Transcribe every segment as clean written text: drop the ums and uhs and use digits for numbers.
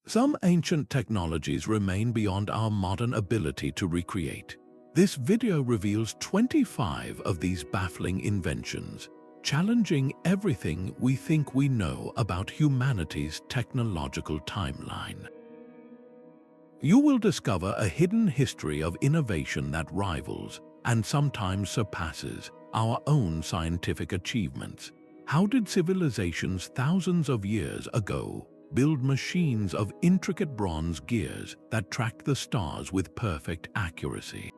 Some ancient technologies remain beyond our modern ability to recreate. This video reveals 25 of these baffling inventions, challenging everything we think we know about humanity's technological timeline. You will discover a hidden history of innovation that rivals, and sometimes surpasses, our own scientific achievements. How did civilizations thousands of years ago build machines of intricate bronze gears that tracked the stars with perfect accuracy?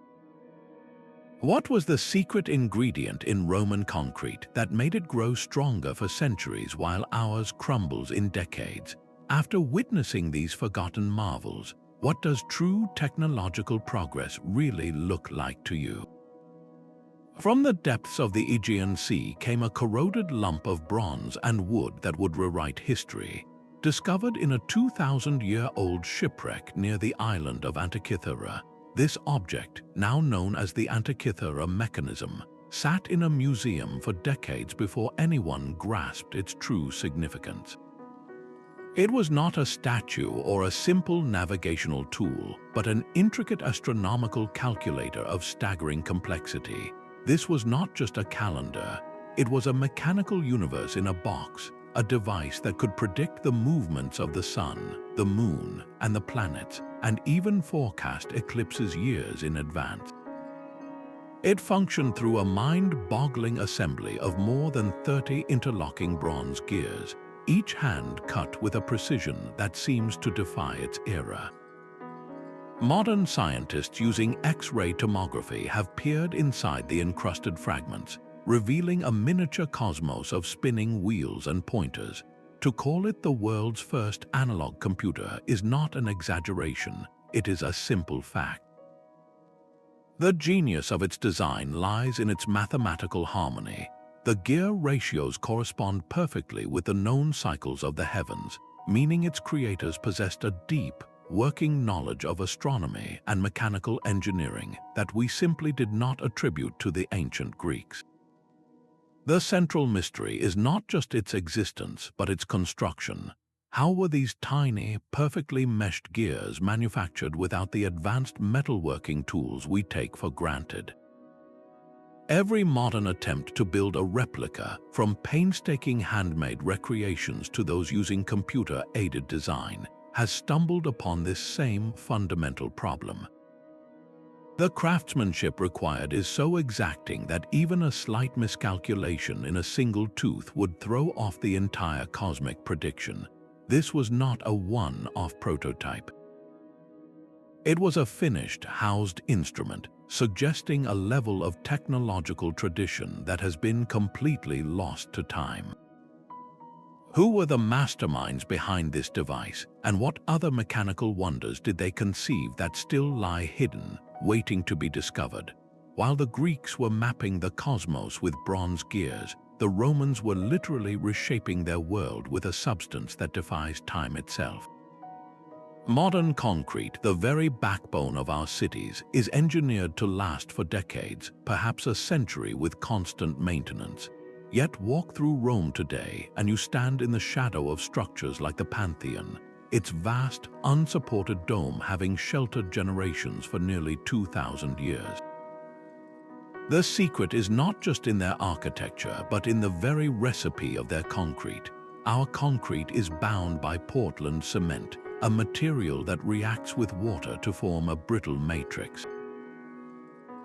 What was the secret ingredient in Roman concrete that made it grow stronger for centuries while ours crumbles in decades? After witnessing these forgotten marvels, what does true technological progress really look like to you? From the depths of the Aegean Sea came a corroded lump of bronze and wood that would rewrite history. Discovered in a 2,000-year-old shipwreck near the island of Antikythera, this object, now known as the Antikythera Mechanism, sat in a museum for decades before anyone grasped its true significance. It was not a statue or a simple navigational tool, but an intricate astronomical calculator of staggering complexity. This was not just a calendar, it was a mechanical universe in a box, a device that could predict the movements of the sun, the moon, and the planets, and even forecast eclipses years in advance. It functioned through a mind-boggling assembly of more than 30 interlocking bronze gears, each hand cut with a precision that seems to defy its era. Modern scientists using X-ray tomography have peered inside the encrusted fragments, revealing a miniature cosmos of spinning wheels and pointers. To call it the world's first analog computer is not an exaggeration, it is a simple fact. The genius of its design lies in its mathematical harmony. The gear ratios correspond perfectly with the known cycles of the heavens, meaning its creators possessed a deep, working knowledge of astronomy and mechanical engineering that we simply did not attribute to the ancient Greeks. The central mystery is not just its existence, but its construction. How were these tiny, perfectly meshed gears manufactured without the advanced metalworking tools we take for granted? Every modern attempt to build a replica, from painstaking handmade recreations to those using computer-aided design, has stumbled upon this same fundamental problem. The craftsmanship required is so exacting that even a slight miscalculation in a single tooth would throw off the entire cosmic prediction. This was not a one-off prototype. It was a finished, housed instrument, suggesting a level of technological tradition that has been completely lost to time. Who were the masterminds behind this device, and what other mechanical wonders did they conceive that still lie hidden, waiting to be discovered? While the Greeks were mapping the cosmos with bronze gears, the Romans were literally reshaping their world with a substance that defies time itself. Modern concrete, the very backbone of our cities, is engineered to last for decades, perhaps a century with constant maintenance. Yet walk through Rome today and you stand in the shadow of structures like the Pantheon, its vast, unsupported dome having sheltered generations for nearly 2,000 years. The secret is not just in their architecture, but in the very recipe of their concrete. Our concrete is bound by Portland cement, a material that reacts with water to form a brittle matrix.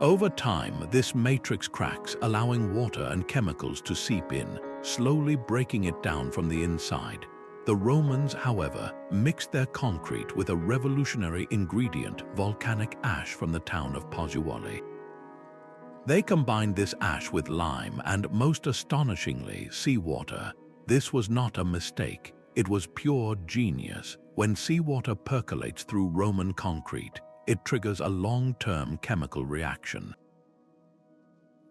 Over time, this matrix cracks, allowing water and chemicals to seep in, slowly breaking it down from the inside. The Romans, however, mixed their concrete with a revolutionary ingredient, volcanic ash from the town of Pozzuoli. They combined this ash with lime and, most astonishingly, seawater. This was not a mistake, it was pure genius. When seawater percolates through Roman concrete, it triggers a long-term chemical reaction.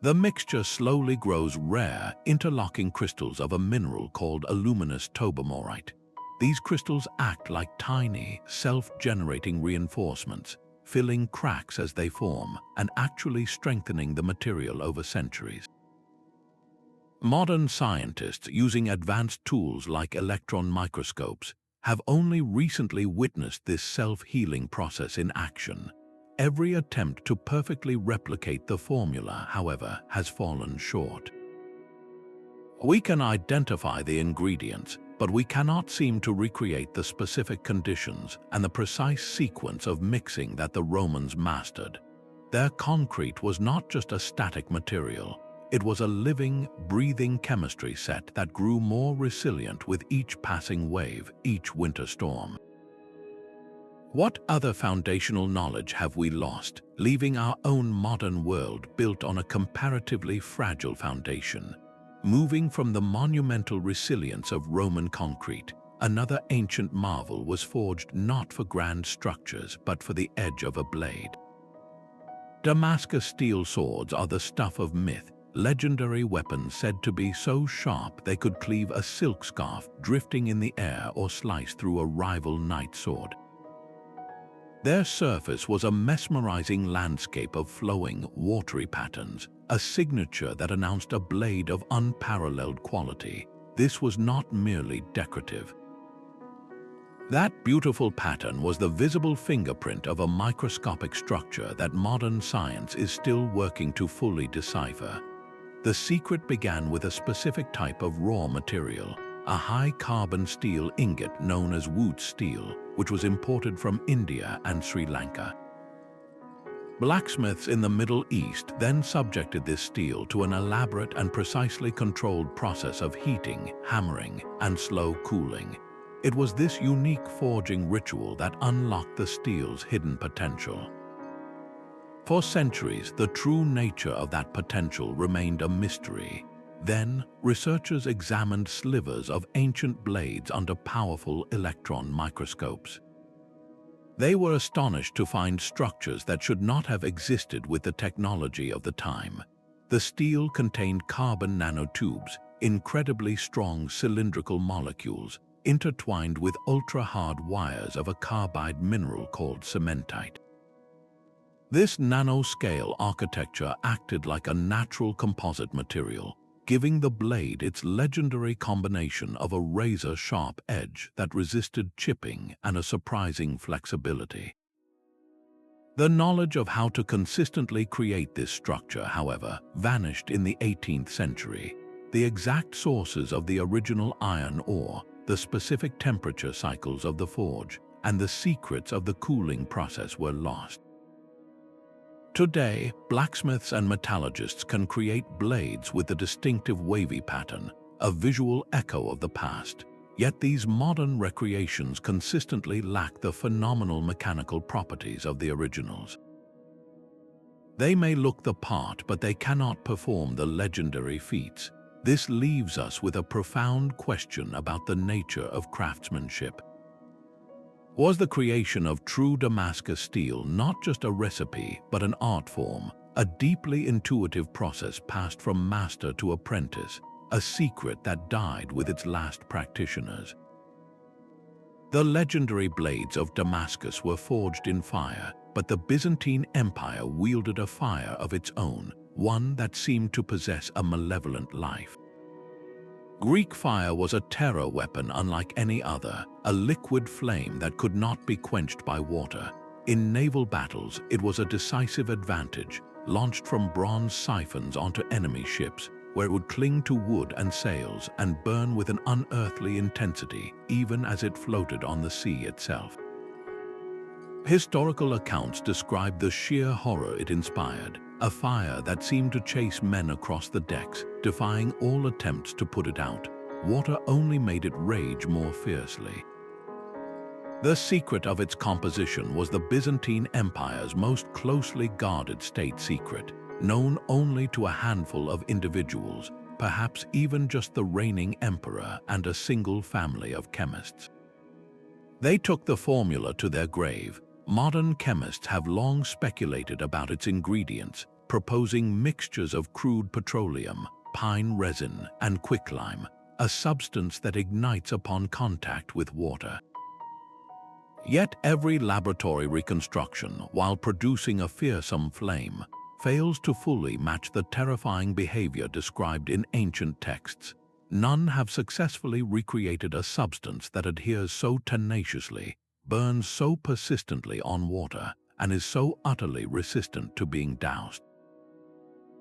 The mixture slowly grows rare, interlocking crystals of a mineral called aluminous tobermorite. These crystals act like tiny, self-generating reinforcements, filling cracks as they form and actually strengthening the material over centuries. Modern scientists, using advanced tools like electron microscopes, have only recently witnessed this self-healing process in action. Every attempt to perfectly replicate the formula, however, has fallen short. We can identify the ingredients, but we cannot seem to recreate the specific conditions and the precise sequence of mixing that the Romans mastered. Their concrete was not just a static material. It was a living, breathing chemistry set that grew more resilient with each passing wave, each winter storm. What other foundational knowledge have we lost, leaving our own modern world built on a comparatively fragile foundation? Moving from the monumental resilience of Roman concrete, another ancient marvel was forged not for grand structures but for the edge of a blade. Damascus steel swords are the stuff of myth, legendary weapons said to be so sharp they could cleave a silk scarf drifting in the air or slice through a rival knight sword. Their surface was a mesmerizing landscape of flowing, watery patterns, a signature that announced a blade of unparalleled quality. This was not merely decorative. That beautiful pattern was the visible fingerprint of a microscopic structure that modern science is still working to fully decipher. The secret began with a specific type of raw material, a high-carbon steel ingot known as wood steel, which was imported from India and Sri Lanka. Blacksmiths in the Middle East then subjected this steel to an elaborate and precisely controlled process of heating, hammering, and slow cooling. It was this unique forging ritual that unlocked the steel's hidden potential. For centuries, the true nature of that potential remained a mystery. Then, researchers examined slivers of ancient blades under powerful electron microscopes. They were astonished to find structures that should not have existed with the technology of the time. The steel contained carbon nanotubes, incredibly strong cylindrical molecules, intertwined with ultra-hard wires of a carbide mineral called cementite. This nanoscale architecture acted like a natural composite material, giving the blade its legendary combination of a razor-sharp edge that resisted chipping and a surprising flexibility. The knowledge of how to consistently create this structure, however, vanished in the 18th century. The exact sources of the original iron ore, the specific temperature cycles of the forge, and the secrets of the cooling process were lost. Today, blacksmiths and metallurgists can create blades with a distinctive wavy pattern, a visual echo of the past. Yet these modern recreations consistently lack the phenomenal mechanical properties of the originals. They may look the part, but they cannot perform the legendary feats. This leaves us with a profound question about the nature of craftsmanship. Was the creation of true Damascus steel not just a recipe, but an art form, a deeply intuitive process passed from master to apprentice, a secret that died with its last practitioners? The legendary blades of Damascus were forged in fire, but the Byzantine Empire wielded a fire of its own, one that seemed to possess a malevolent life. Greek fire was a terror weapon unlike any other, a liquid flame that could not be quenched by water. In naval battles, it was a decisive advantage, launched from bronze siphons onto enemy ships, where it would cling to wood and sails and burn with an unearthly intensity, even as it floated on the sea itself. Historical accounts describe the sheer horror it inspired, a fire that seemed to chase men across the decks, defying all attempts to put it out. Water only made it rage more fiercely. The secret of its composition was the Byzantine Empire's most closely guarded state secret, known only to a handful of individuals, perhaps even just the reigning emperor and a single family of chemists. They took the formula to their grave. Modern chemists have long speculated about its ingredients, proposing mixtures of crude petroleum, pine resin, and quicklime, a substance that ignites upon contact with water. Yet every laboratory reconstruction, while producing a fearsome flame, fails to fully match the terrifying behavior described in ancient texts. none have successfully recreated a substance that adheres so tenaciously, burns so persistently on water, and is so utterly resistant to being doused.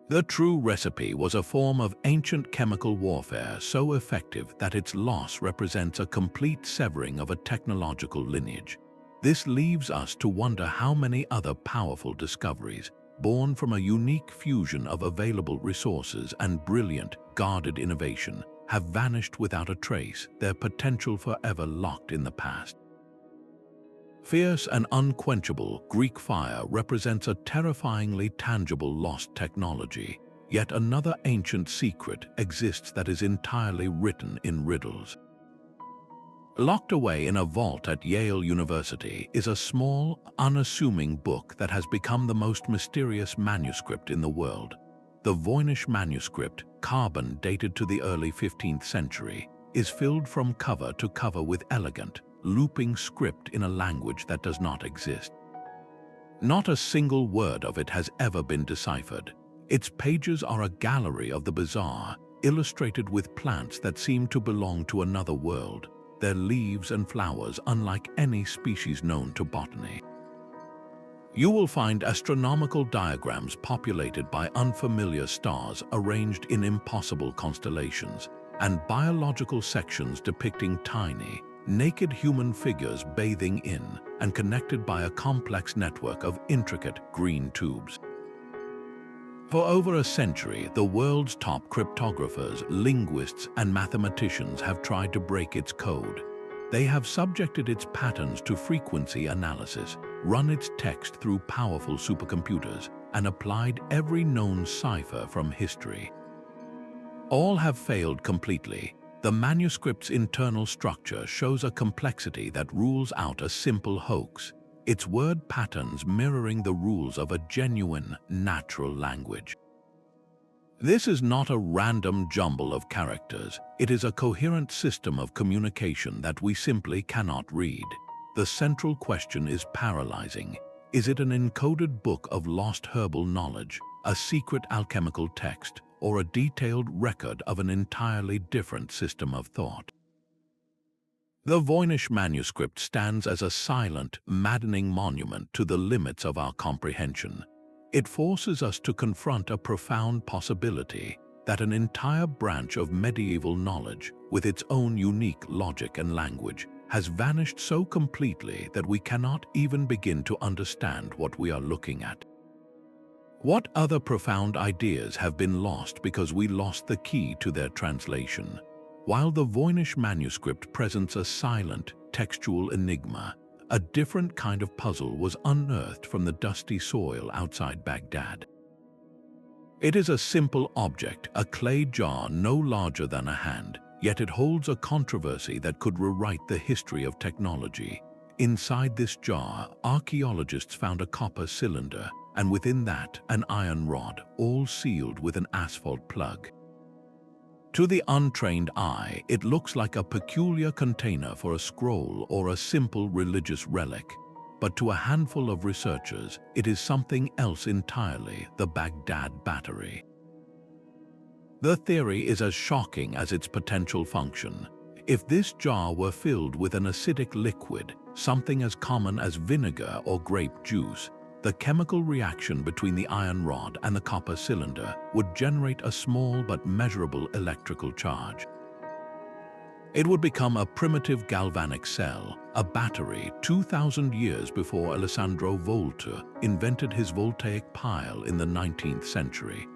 The true recipe was a form of ancient chemical warfare so effective that its loss represents a complete severing of a technological lineage. This leaves us to wonder how many other powerful discoveries, born from a unique fusion of available resources and brilliant, guarded innovation, have vanished without a trace, their potential forever locked in the past. Fierce and unquenchable Greek fire represents a terrifyingly tangible lost technology, yet another ancient secret exists that is entirely written in riddles. Locked away in a vault at Yale University is a small, unassuming book that has become the most mysterious manuscript in the world. The Voynich manuscript, carbon dated to the early 15th century, is filled from cover to cover with elegant, looping script in a language that does not exist. Not a single word of it has ever been deciphered. Its pages are a gallery of the bizarre, illustrated with plants that seem to belong to another world, their leaves and flowers unlike any species known to botany. You will find astronomical diagrams populated by unfamiliar stars arranged in impossible constellations, and biological sections depicting tiny, naked human figures bathing in and connected by a complex network of intricate green tubes. For over a century, the world's top cryptographers, linguists, and mathematicians have tried to break its code. They have subjected its patterns to frequency analysis, run its text through powerful supercomputers, and applied every known cipher from history. All have failed completely. The manuscript's internal structure shows a complexity that rules out a simple hoax, its word patterns mirroring the rules of a genuine, natural language. This is not a random jumble of characters. It is a coherent system of communication that we simply cannot read. The central question is paralyzing. Is it an encoded book of lost herbal knowledge, a secret alchemical text, or a detailed record of an entirely different system of thought? The Voynich manuscript stands as a silent, maddening monument to the limits of our comprehension. It forces us to confront a profound possibility that an entire branch of medieval knowledge, with its own unique logic and language, has vanished so completely that we cannot even begin to understand what we are looking at. What other profound ideas have been lost because we lost the key to their translation? While the Voynich manuscript presents a silent, textual enigma, a different kind of puzzle was unearthed from the dusty soil outside Baghdad. It is a simple object, a clay jar no larger than a hand, yet it holds a controversy that could rewrite the history of technology. Inside this jar, archaeologists found a copper cylinder, and within that, an iron rod, all sealed with an asphalt plug. To the untrained eye, it looks like a peculiar container for a scroll or a simple religious relic, but to a handful of researchers, it is something else entirely: the Baghdad battery. The theory is as shocking as its potential function. If this jar were filled with an acidic liquid, something as common as vinegar or grape juice, the chemical reaction between the iron rod and the copper cylinder would generate a small but measurable electrical charge. It would become a primitive galvanic cell, a battery 2,000 years before Alessandro Volta invented his voltaic pile in the 19th century.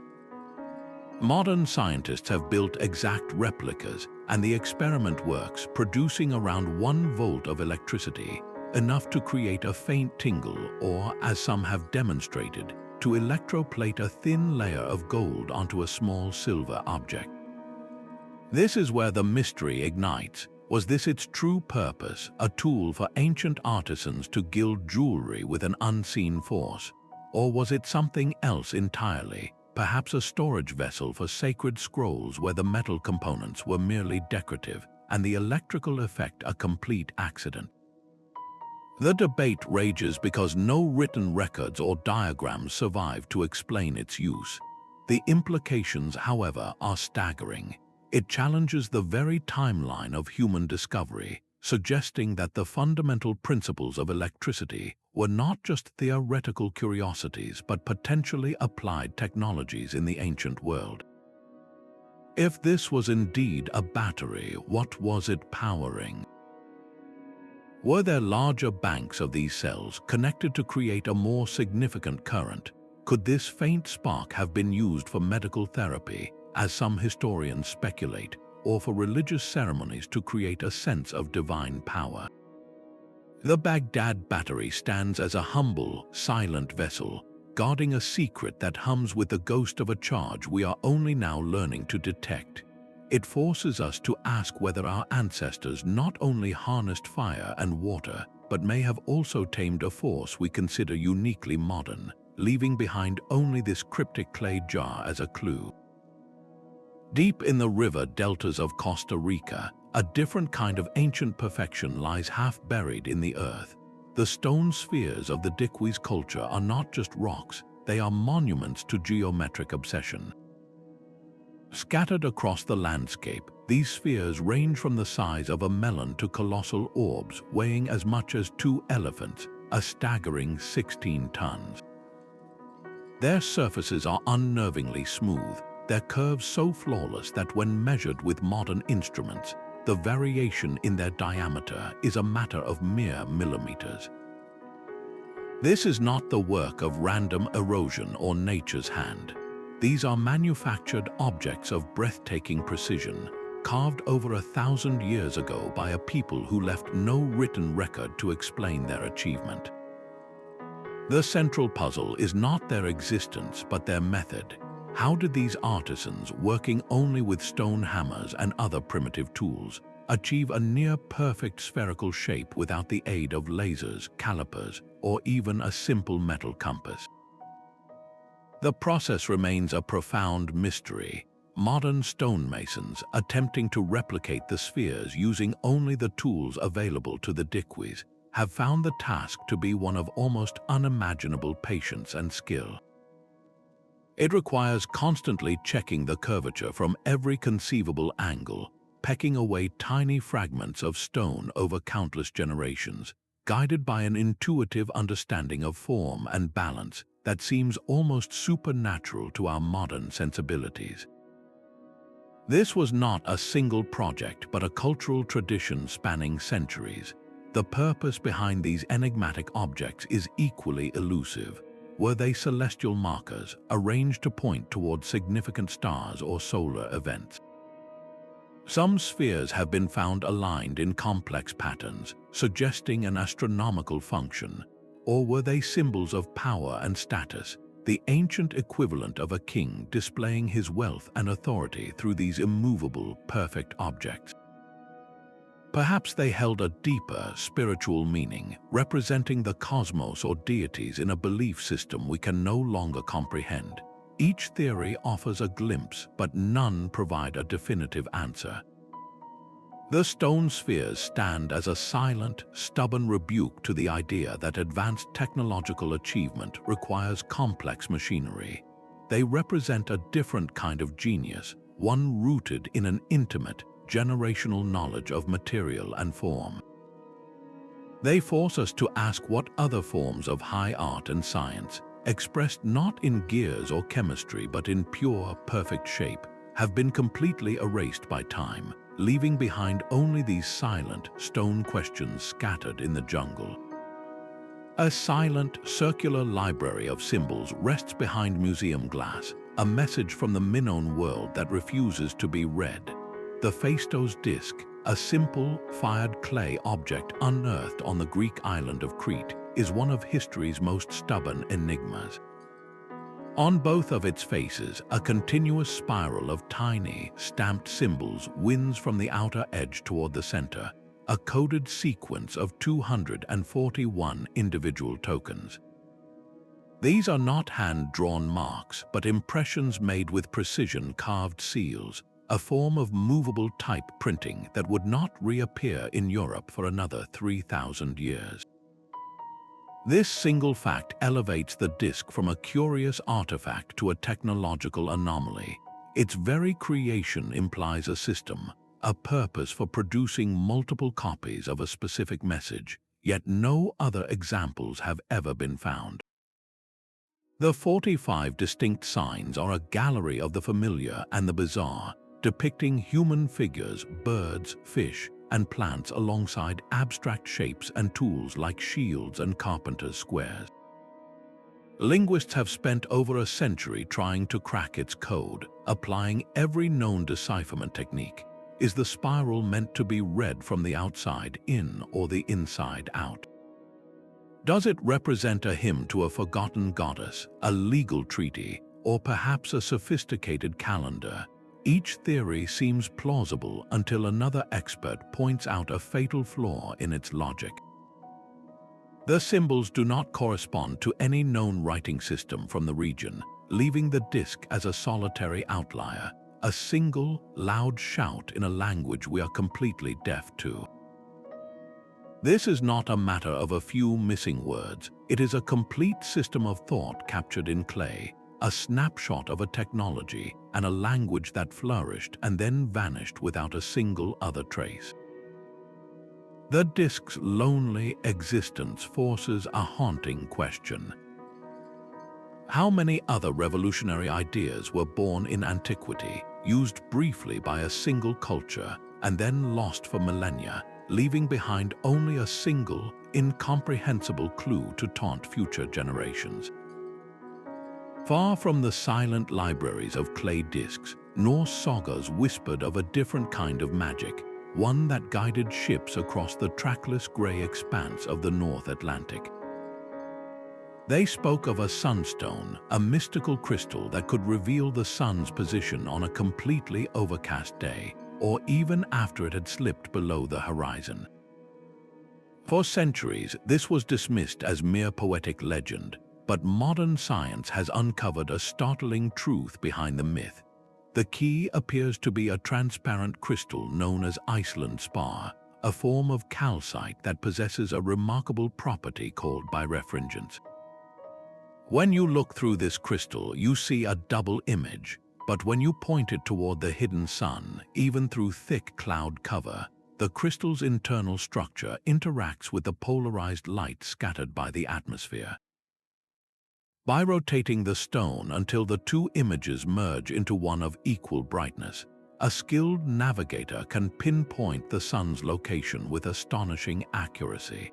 Modern scientists have built exact replicas, and the experiment works, producing around 1 volt of electricity, enough to create a faint tingle or, as some have demonstrated, to electroplate a thin layer of gold onto a small silver object. This is where the mystery ignites. Was this its true purpose, a tool for ancient artisans to gild jewelry with an unseen force? Or was it something else entirely, perhaps a storage vessel for sacred scrolls where the metal components were merely decorative and the electrical effect a complete accident? The debate rages because no written records or diagrams survive to explain its use. The implications, however, are staggering. It challenges the very timeline of human discovery, suggesting that the fundamental principles of electricity were not just theoretical curiosities but potentially applied technologies in the ancient world. If this was indeed a battery, what was it powering? Were there larger banks of these cells connected to create a more significant current? Could this faint spark have been used for medical therapy, as some historians speculate, or for religious ceremonies to create a sense of divine power? The Baghdad battery stands as a humble, silent vessel, guarding a secret that hums with the ghost of a charge we are only now learning to detect. It forces us to ask whether our ancestors not only harnessed fire and water, but may have also tamed a force we consider uniquely modern, leaving behind only this cryptic clay jar as a clue. Deep in the river deltas of Costa Rica, a different kind of ancient perfection lies half buried in the earth. The stone spheres of the Diquis culture are not just rocks, they are monuments to geometric obsession. Scattered across the landscape, these spheres range from the size of a melon to colossal orbs weighing as much as 2 elephants, a staggering 16 tons. Their surfaces are unnervingly smooth, their curves so flawless that when measured with modern instruments, the variation in their diameter is a matter of mere millimeters. This is not the work of random erosion or nature's hand. These are manufactured objects of breathtaking precision, carved over 1,000 years ago by a people who left no written record to explain their achievement. The central puzzle is not their existence but their method. How did these artisans, working only with stone hammers and other primitive tools, achieve a near-perfect spherical shape without the aid of lasers, calipers, or even a simple metal compass? The process remains a profound mystery. Modern stonemasons, attempting to replicate the spheres using only the tools available to the Diquis, have found the task to be one of almost unimaginable patience and skill. It requires constantly checking the curvature from every conceivable angle, pecking away tiny fragments of stone over countless generations, guided by an intuitive understanding of form and balance that seems almost supernatural to our modern sensibilities. This was not a single project but a cultural tradition spanning centuries. The purpose behind these enigmatic objects is equally elusive. Were they celestial markers arranged to point toward significant stars or solar events? Some spheres have been found aligned in complex patterns, suggesting an astronomical function. Or were they symbols of power and status, the ancient equivalent of a king displaying his wealth and authority through these immovable, perfect objects? Perhaps they held a deeper spiritual meaning, representing the cosmos or deities in a belief system we can no longer comprehend. Each theory offers a glimpse, but none provide a definitive answer. The stone spheres stand as a silent, stubborn rebuke to the idea that advanced technological achievement requires complex machinery. They represent a different kind of genius, one rooted in an intimate, generational knowledge of material and form. They force us to ask what other forms of high art and science, expressed not in gears or chemistry but in pure, perfect shape, have been completely erased by time, leaving behind only these silent, stone questions scattered in the jungle. A silent, circular library of symbols rests behind museum glass, a message from the Minoan world that refuses to be read. The Phaistos disc, a simple, fired clay object unearthed on the Greek island of Crete, is one of history's most stubborn enigmas. On both of its faces, a continuous spiral of tiny, stamped symbols winds from the outer edge toward the center, a coded sequence of 241 individual tokens. These are not hand-drawn marks, but impressions made with precision-carved seals, a form of movable type printing that would not reappear in Europe for another 3,000 years. This single fact elevates the disc from a curious artifact to a technological anomaly. Its very creation implies a system, a purpose for producing multiple copies of a specific message, yet no other examples have ever been found. The 45 distinct signs are a gallery of the familiar and the bizarre, depicting human figures, birds, fish, and plants alongside abstract shapes and tools like shields and carpenter's squares. Linguists have spent over a century trying to crack its code, applying every known decipherment technique. Is the spiral meant to be read from the outside in or the inside out? Does it represent a hymn to a forgotten goddess, a legal treaty, or perhaps a sophisticated calendar? Each theory seems plausible until another expert points out a fatal flaw in its logic. The symbols do not correspond to any known writing system from the region, leaving the disk as a solitary outlier, a single, loud shout in a language we are completely deaf to. This is not a matter of a few missing words. It is a complete system of thought captured in clay, a snapshot of a technology and a language that flourished and then vanished without a single other trace. The disk's lonely existence forces a haunting question. How many other revolutionary ideas were born in antiquity, used briefly by a single culture, and then lost for millennia, leaving behind only a single, incomprehensible clue to taunt future generations? Far from the silent libraries of clay disks, Norse sagas whispered of a different kind of magic, one that guided ships across the trackless gray expanse of the North Atlantic. They spoke of a sunstone, a mystical crystal that could reveal the sun's position on a completely overcast day, or even after it had slipped below the horizon. For centuries, this was dismissed as mere poetic legend, but modern science has uncovered a startling truth behind the myth. The key appears to be a transparent crystal known as Iceland spar, a form of calcite that possesses a remarkable property called birefringence. When you look through this crystal, you see a double image, but when you point it toward the hidden sun, even through thick cloud cover, the crystal's internal structure interacts with the polarized light scattered by the atmosphere. By rotating the stone until the two images merge into one of equal brightness, a skilled navigator can pinpoint the sun's location with astonishing accuracy.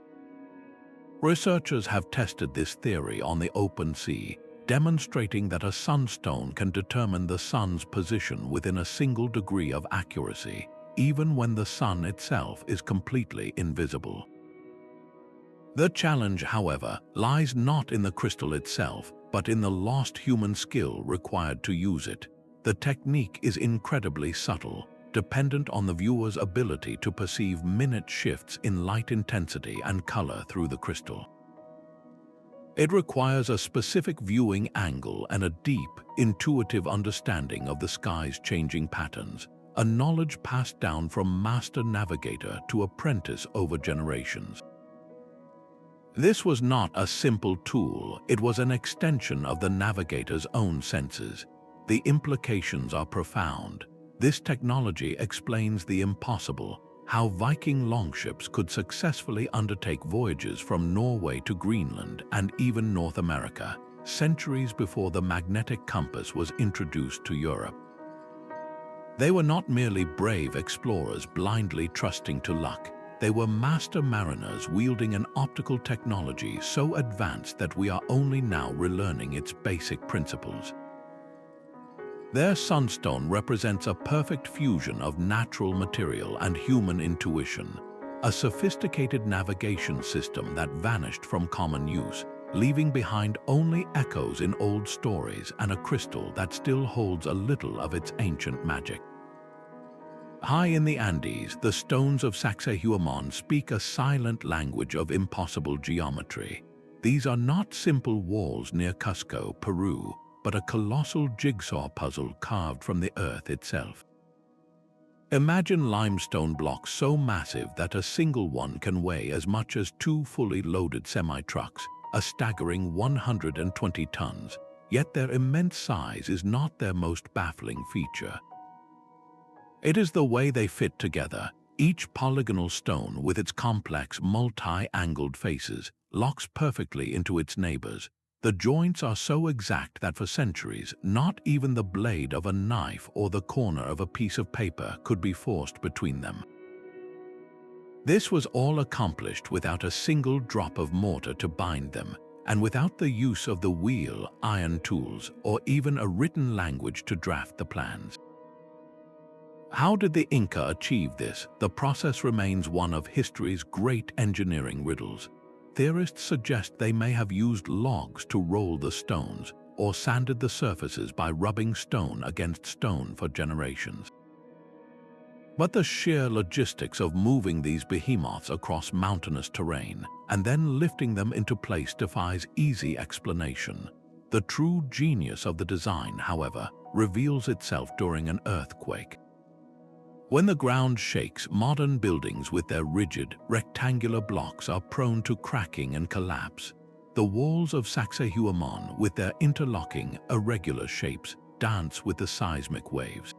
Researchers have tested this theory on the open sea, demonstrating that a sunstone can determine the sun's position within a single degree of accuracy, even when the sun itself is completely invisible. The challenge, however, lies not in the crystal itself, but in the lost human skill required to use it. The technique is incredibly subtle, dependent on the viewer's ability to perceive minute shifts in light intensity and color through the crystal. It requires a specific viewing angle and a deep, intuitive understanding of the sky's changing patterns, a knowledge passed down from master navigator to apprentice over generations. This was not a simple tool, it was an extension of the navigator's own senses. The implications are profound. This technology explains the impossible, how Viking longships could successfully undertake voyages from Norway to Greenland and even North America, centuries before the magnetic compass was introduced to Europe. They were not merely brave explorers blindly trusting to luck. They were master mariners wielding an optical technology so advanced that we are only now relearning its basic principles. Their sunstone represents a perfect fusion of natural material and human intuition, a sophisticated navigation system that vanished from common use, leaving behind only echoes in old stories and a crystal that still holds a little of its ancient magic. High in the Andes, the stones of Sacsayhuaman speak a silent language of impossible geometry. These are not simple walls near Cusco, Peru, but a colossal jigsaw puzzle carved from the earth itself. Imagine limestone blocks so massive that a single one can weigh as much as 2 fully loaded semi-trucks, a staggering 120 tons. yet their immense size is not their most baffling feature. It is the way they fit together. Each polygonal stone with its complex multi-angled faces locks perfectly into its neighbors. The joints are so exact that for centuries, not even the blade of a knife or the corner of a piece of paper could be forced between them. This was all accomplished without a single drop of mortar to bind them, and without the use of the wheel, iron tools, or even a written language to draft the plans. How did the Inca achieve this? The process remains one of history's great engineering riddles. Theorists suggest they may have used logs to roll the stones, or sanded the surfaces by rubbing stone against stone for generations. But the sheer logistics of moving these behemoths across mountainous terrain and then lifting them into place defies easy explanation. The true genius of the design, however, reveals itself during an earthquake. When the ground shakes, modern buildings with their rigid, rectangular blocks are prone to cracking and collapse. The walls of Sacsayhuaman, with their interlocking, irregular shapes, dance with the seismic waves.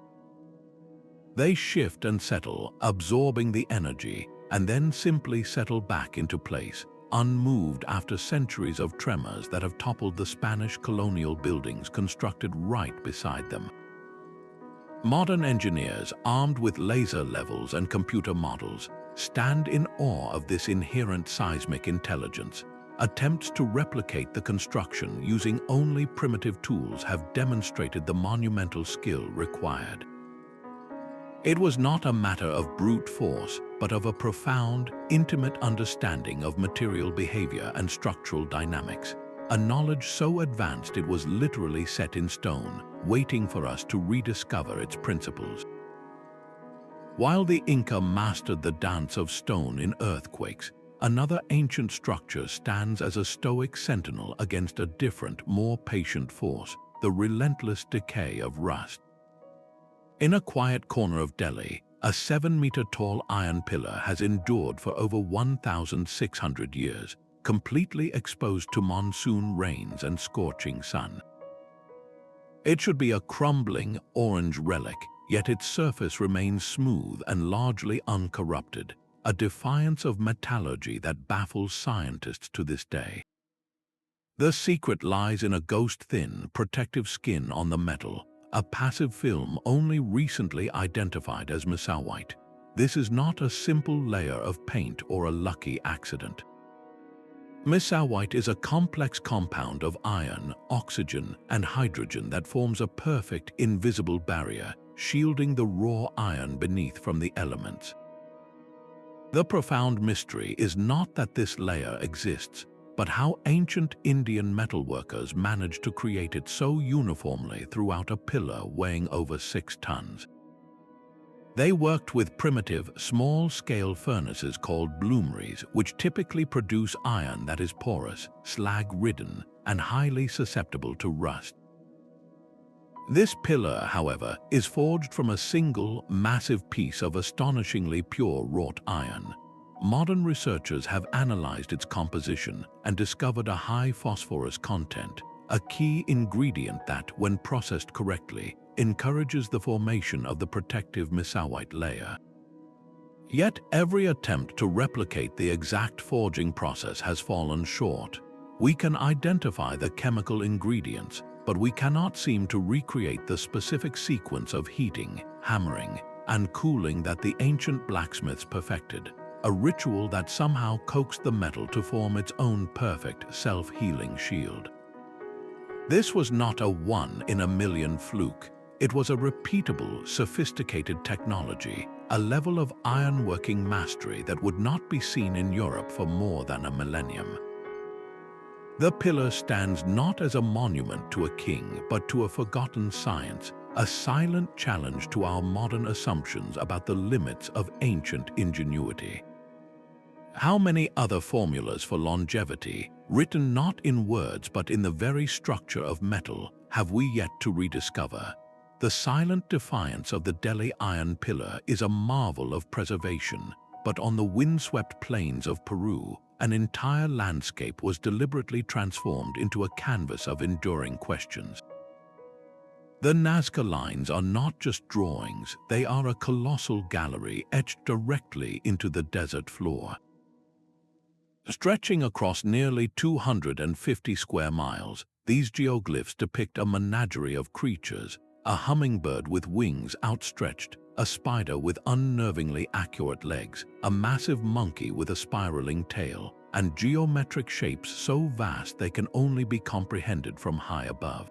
They shift and settle, absorbing the energy, and then simply settle back into place, unmoved after centuries of tremors that have toppled the Spanish colonial buildings constructed right beside them. Modern engineers, armed with laser levels and computer models, stand in awe of this inherent seismic intelligence. Attempts to replicate the construction using only primitive tools have demonstrated the monumental skill required. It was not a matter of brute force, but of a profound, intimate understanding of material behavior and structural dynamics, a knowledge so advanced it was literally set in stone, waiting for us to rediscover its principles. While the Inca mastered the dance of stone in earthquakes, another ancient structure stands as a stoic sentinel against a different, more patient force, the relentless decay of rust. In a quiet corner of Delhi, a 7-meter-tall iron pillar has endured for over 1,600 years, completely exposed to monsoon rains and scorching sun. It should be a crumbling, orange relic, yet its surface remains smooth and largely uncorrupted, a defiance of metallurgy that baffles scientists to this day. The secret lies in a ghost-thin, protective skin on the metal, a passive film only recently identified as mesawite. This is not a simple layer of paint or a lucky accident. Mesawite is a complex compound of iron, oxygen, and hydrogen that forms a perfect, invisible barrier, shielding the raw iron beneath from the elements. The profound mystery is not that this layer exists, but how ancient Indian metalworkers managed to create it so uniformly throughout a pillar weighing over 6 tons. They worked with primitive, small-scale furnaces called bloomeries, which typically produce iron that is porous, slag-ridden, and highly susceptible to rust. This pillar, however, is forged from a single, massive piece of astonishingly pure wrought iron. Modern researchers have analyzed its composition and discovered a high phosphorus content, a key ingredient that, when processed correctly, encourages the formation of the protective mesawite layer. Yet every attempt to replicate the exact forging process has fallen short. We can identify the chemical ingredients, but we cannot seem to recreate the specific sequence of heating, hammering, and cooling that the ancient blacksmiths perfected, a ritual that somehow coaxed the metal to form its own perfect, self-healing shield. This was not a one-in-a-million fluke. It was a repeatable, sophisticated technology, a level of ironworking mastery that would not be seen in Europe for more than a millennium. The pillar stands not as a monument to a king, but to a forgotten science, a silent challenge to our modern assumptions about the limits of ancient ingenuity. How many other formulas for longevity, written not in words but in the very structure of metal, have we yet to rediscover? The silent defiance of the Delhi iron pillar is a marvel of preservation, but on the windswept plains of Peru, an entire landscape was deliberately transformed into a canvas of enduring questions. The Nazca lines are not just drawings, they are a colossal gallery etched directly into the desert floor. Stretching across nearly 250 square miles, these geoglyphs depict a menagerie of creatures: a hummingbird with wings outstretched, a spider with unnervingly accurate legs, a massive monkey with a spiraling tail, and geometric shapes so vast they can only be comprehended from high above.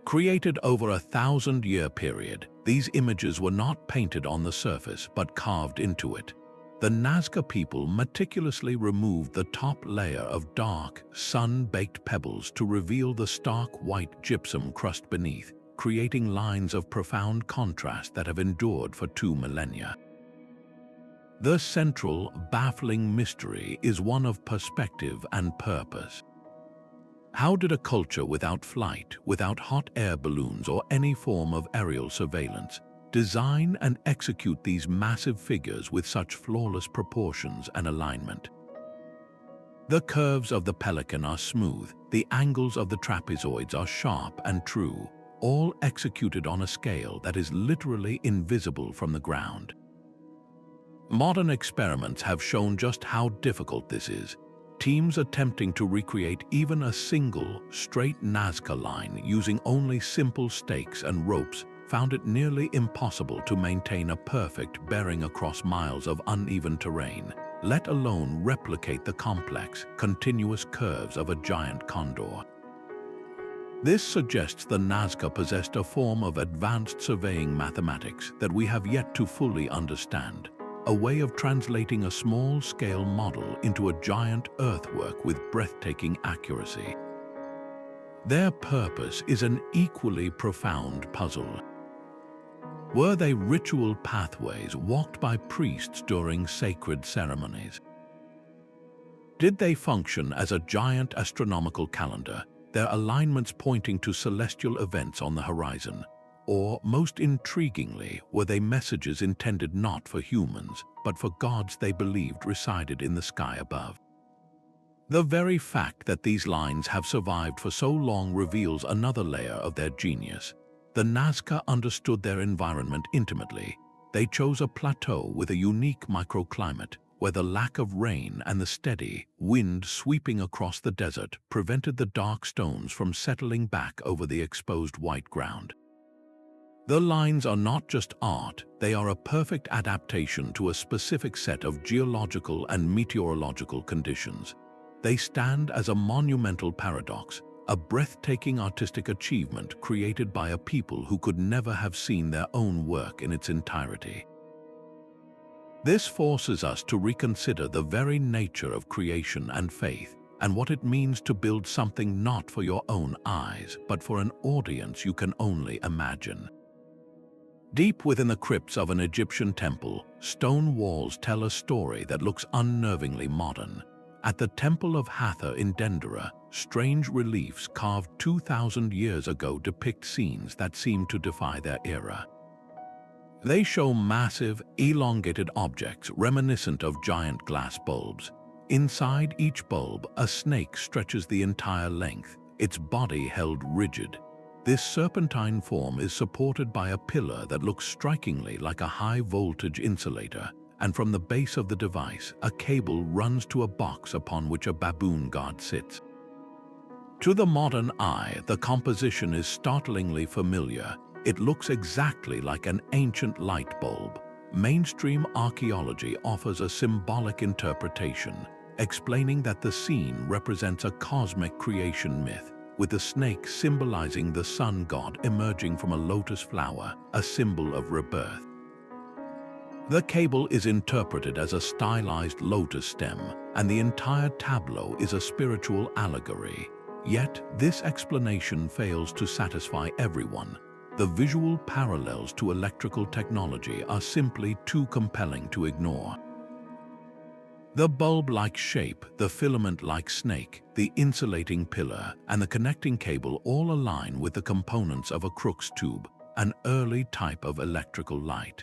Created over a 1,000-year period, these images were not painted on the surface but carved into it. The Nazca people meticulously removed the top layer of dark, sun-baked pebbles to reveal the stark white gypsum crust beneath, creating lines of profound contrast that have endured for 2 millennia. The central, baffling mystery is one of perspective and purpose. How did a culture without flight, without hot air balloons or any form of aerial surveillance, design and execute these massive figures with such flawless proportions and alignment? The curves of the pelican are smooth, the angles of the trapezoids are sharp and true, all executed on a scale that is literally invisible from the ground. Modern experiments have shown just how difficult this is. Teams attempting to recreate even a single, straight Nazca line using only simple stakes and ropes found it nearly impossible to maintain a perfect bearing across miles of uneven terrain, let alone replicate the complex, continuous curves of a giant condor. This suggests the Nazca possessed a form of advanced surveying mathematics that we have yet to fully understand, a way of translating a small-scale model into a giant earthwork with breathtaking accuracy. Their purpose is an equally profound puzzle. Were they ritual pathways walked by priests during sacred ceremonies? Did they function as a giant astronomical calendar, their alignments pointing to celestial events on the horizon? Or, most intriguingly, were they messages intended not for humans, but for gods they believed resided in the sky above? The very fact that these lines have survived for so long reveals another layer of their genius. The Nazca understood their environment intimately. They chose a plateau with a unique microclimate, where the lack of rain and the steady wind sweeping across the desert prevented the dark stones from settling back over the exposed white ground. The lines are not just art, they are a perfect adaptation to a specific set of geological and meteorological conditions. They stand as a monumental paradox, a breathtaking artistic achievement created by a people who could never have seen their own work in its entirety. This forces us to reconsider the very nature of creation and faith, and what it means to build something not for your own eyes, but for an audience you can only imagine. Deep within the crypts of an Egyptian temple, stone walls tell a story that looks unnervingly modern. At the Temple of Hathor in Dendera, strange reliefs carved 2,000 years ago depict scenes that seem to defy their era. They show massive, elongated objects reminiscent of giant glass bulbs. Inside each bulb, a snake stretches the entire length, its body held rigid. This serpentine form is supported by a pillar that looks strikingly like a high-voltage insulator, and from the base of the device, a cable runs to a box upon which a baboon god sits. To the modern eye, the composition is startlingly familiar. It looks exactly like an ancient light bulb. Mainstream archaeology offers a symbolic interpretation, explaining that the scene represents a cosmic creation myth, with the snake symbolizing the sun god emerging from a lotus flower, a symbol of rebirth. The cable is interpreted as a stylized lotus stem, and the entire tableau is a spiritual allegory. Yet, this explanation fails to satisfy everyone. The visual parallels to electrical technology are simply too compelling to ignore. The bulb-like shape, the filament-like snake, the insulating pillar, and the connecting cable all align with the components of a Crookes tube, an early type of electrical light.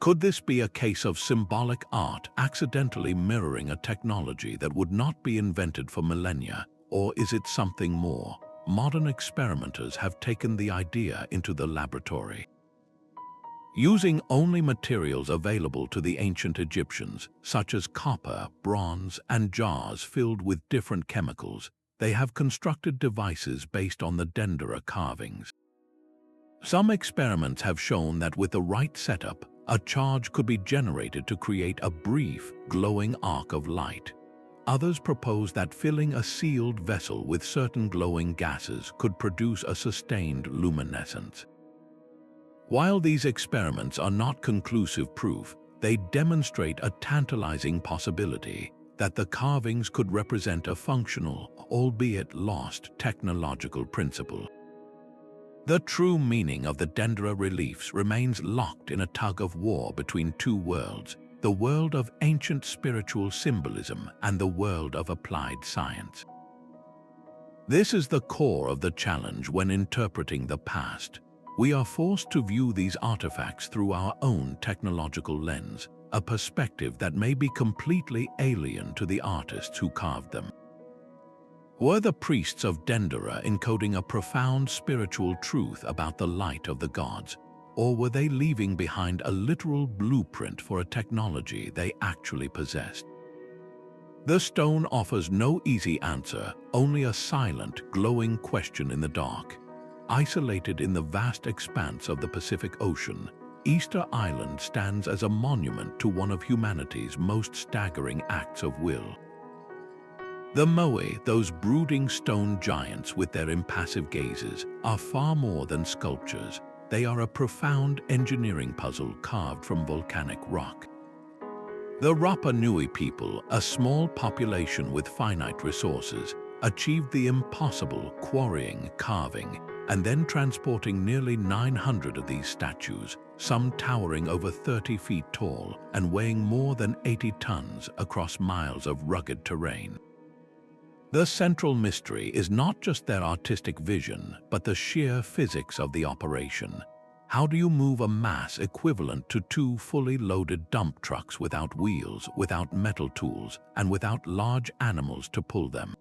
Could this be a case of symbolic art accidentally mirroring a technology that would not be invented for millennia, or is it something more? Modern experimenters have taken the idea into the laboratory. Using only materials available to the ancient Egyptians, such as copper, bronze, and jars filled with different chemicals, they have constructed devices based on the Dendera carvings. Some experiments have shown that with the right setup, a charge could be generated to create a brief, glowing arc of light. Others propose that filling a sealed vessel with certain glowing gases could produce a sustained luminescence. While these experiments are not conclusive proof, they demonstrate a tantalizing possibility that the carvings could represent a functional, albeit lost, technological principle. The true meaning of the Dendera reliefs remains locked in a tug-of-war between two worlds, the world of ancient spiritual symbolism and the world of applied science. This is the core of the challenge when interpreting the past. We are forced to view these artifacts through our own technological lens, a perspective that may be completely alien to the artists who carved them. Were the priests of Dendera encoding a profound spiritual truth about the light of the gods, or were they leaving behind a literal blueprint for a technology they actually possessed? The stone offers no easy answer, only a silent, glowing question in the dark. Isolated in the vast expanse of the Pacific Ocean, Easter Island stands as a monument to one of humanity's most staggering acts of will. The Moai, those brooding stone giants with their impassive gazes, are far more than sculptures. They are a profound engineering puzzle carved from volcanic rock. The Rapa Nui people, a small population with finite resources, achieved the impossible, quarrying, carving, and then transporting nearly 900 of these statues, some towering over 30 feet tall and weighing more than 80 tons across miles of rugged terrain. The central mystery is not just their artistic vision, but the sheer physics of the operation. How do you move a mass equivalent to 2 fully loaded dump trucks without wheels, without metal tools, and without large animals to pull them?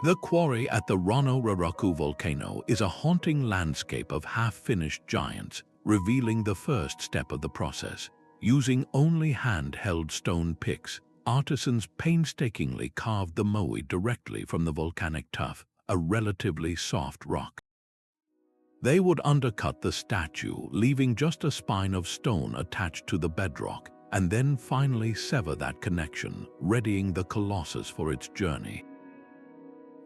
The quarry at the Rono-Raraku volcano is a haunting landscape of half-finished giants, revealing the first step of the process. Using only hand-held stone picks, artisans painstakingly carved the Moai directly from the volcanic tuff, a relatively soft rock. They would undercut the statue, leaving just a spine of stone attached to the bedrock, and then finally sever that connection, readying the colossus for its journey.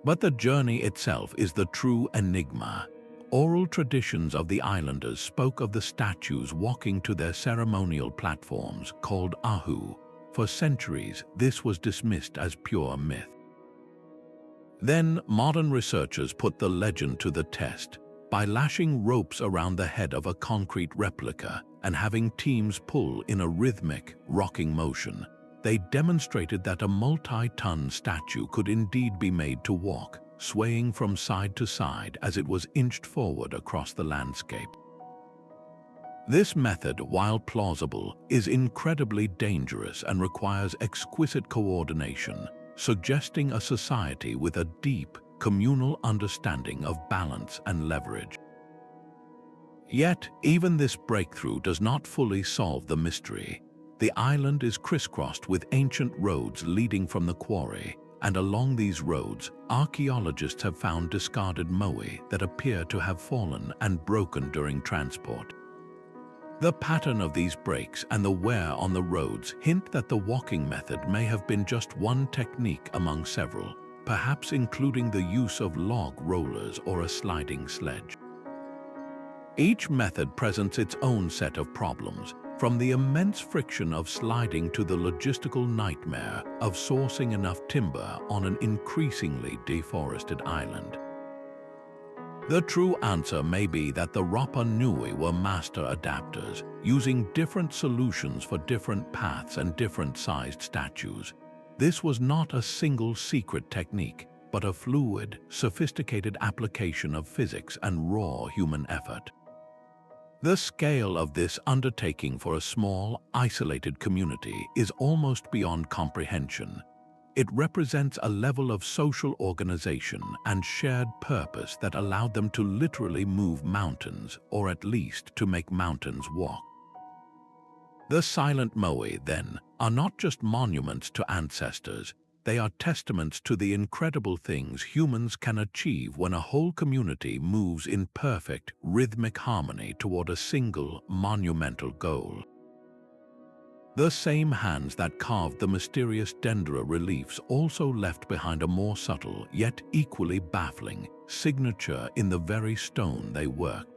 But the journey itself is the true enigma. Oral traditions of the islanders spoke of the statues walking to their ceremonial platforms, called ahu. For centuries, this was dismissed as pure myth. Then, modern researchers put the legend to the test by lashing ropes around the head of a concrete replica and having teams pull in a rhythmic, rocking motion. They demonstrated that a multi-ton statue could indeed be made to walk, swaying from side to side as it was inched forward across the landscape. This method, while plausible, is incredibly dangerous and requires exquisite coordination, suggesting a society with a deep, communal understanding of balance and leverage. Yet, even this breakthrough does not fully solve the mystery. The island is crisscrossed with ancient roads leading from the quarry, and along these roads, archaeologists have found discarded moai that appear to have fallen and broken during transport. The pattern of these breaks and the wear on the roads hint that the walking method may have been just one technique among several, perhaps including the use of log rollers or a sliding sledge. Each method presents its own set of problems, from the immense friction of sliding to the logistical nightmare of sourcing enough timber on an increasingly deforested island. The true answer may be that the Rapa Nui were master adapters, using different solutions for different paths and different-sized statues. This was not a single secret technique, but a fluid, sophisticated application of physics and raw human effort. The scale of this undertaking for a small, isolated community is almost beyond comprehension. It represents a level of social organization and shared purpose that allowed them to literally move mountains, or at least to make mountains walk. The silent Moai, then, are not just monuments to ancestors. They are testaments to the incredible things humans can achieve when a whole community moves in perfect, rhythmic harmony toward a single, monumental goal. The same hands that carved the mysterious Dendera reliefs also left behind a more subtle, yet equally baffling, signature in the very stone they worked.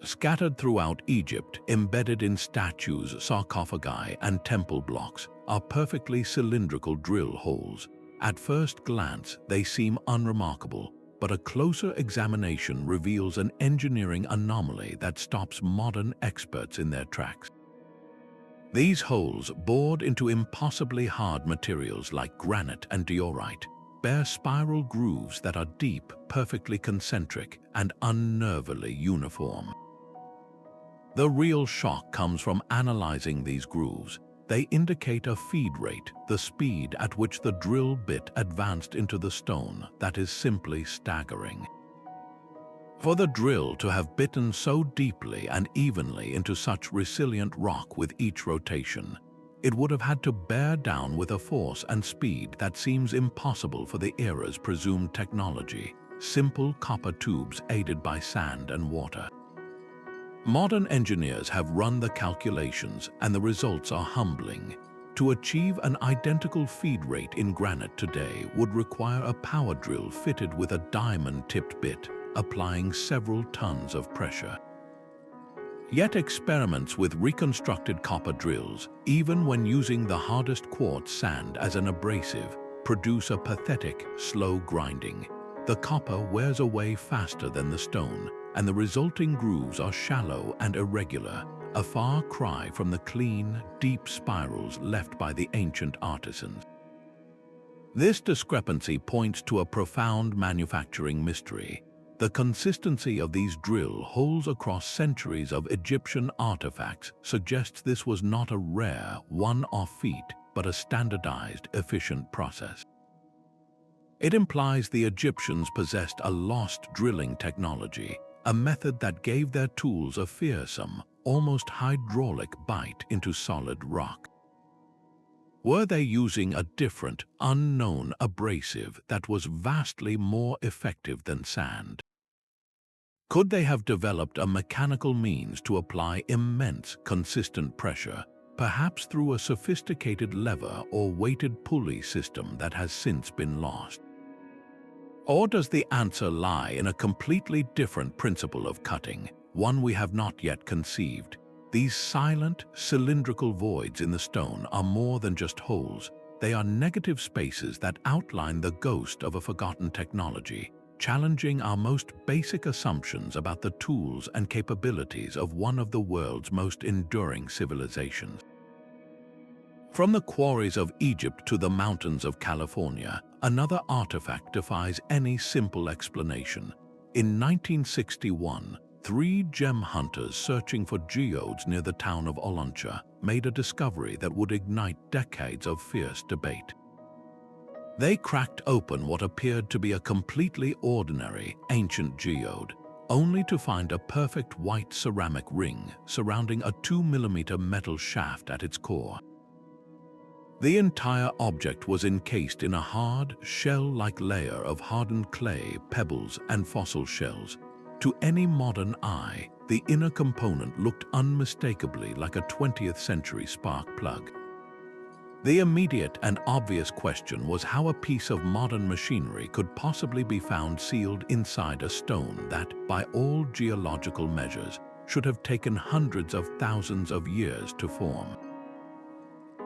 Scattered throughout Egypt, embedded in statues, sarcophagi, and temple blocks, are perfectly cylindrical drill holes. At first glance, they seem unremarkable, but a closer examination reveals an engineering anomaly that stops modern experts in their tracks. These holes, bored into impossibly hard materials like granite and diorite, bear spiral grooves that are deep, perfectly concentric, and unnervingly uniform. The real shock comes from analyzing these grooves. They indicate a feed rate, the speed at which the drill bit advanced into the stone, that is simply staggering. For the drill to have bitten so deeply and evenly into such resilient rock with each rotation, it would have had to bear down with a force and speed that seems impossible for the era's presumed technology, simple copper tubes aided by sand and water. Modern engineers have run the calculations, and the results are humbling. To achieve an identical feed rate in granite today would require a power drill fitted with a diamond-tipped bit, applying several tons of pressure. Yet experiments with reconstructed copper drills, even when using the hardest quartz sand as an abrasive, produce a pathetic, slow grinding. The copper wears away faster than the stone, and the resulting grooves are shallow and irregular, a far cry from the clean, deep spirals left by the ancient artisans. This discrepancy points to a profound manufacturing mystery. The consistency of these drill holes across centuries of Egyptian artifacts suggests this was not a rare, one-off feat, but a standardized, efficient process. It implies the Egyptians possessed a lost drilling technology, a method that gave their tools a fearsome, almost hydraulic bite into solid rock. Were they using a different, unknown abrasive that was vastly more effective than sand? Could they have developed a mechanical means to apply immense, consistent pressure, perhaps through a sophisticated lever or weighted pulley system that has since been lost? Or does the answer lie in a completely different principle of cutting, one we have not yet conceived? These silent, cylindrical voids in the stone are more than just holes. They are negative spaces that outline the ghost of a forgotten technology, challenging our most basic assumptions about the tools and capabilities of one of the world's most enduring civilizations. From the quarries of Egypt to the mountains of California, another artifact defies any simple explanation. In 1961, 3 gem hunters searching for geodes near the town of Olancha made a discovery that would ignite decades of fierce debate. They cracked open what appeared to be a completely ordinary, ancient geode, only to find a perfect white ceramic ring surrounding a 2-millimeter metal shaft at its core. The entire object was encased in a hard, shell-like layer of hardened clay, pebbles, and fossil shells. To any modern eye, the inner component looked unmistakably like a 20th-century spark plug. The immediate and obvious question was how a piece of modern machinery could possibly be found sealed inside a stone that, by all geological measures, should have taken hundreds of thousands of years to form.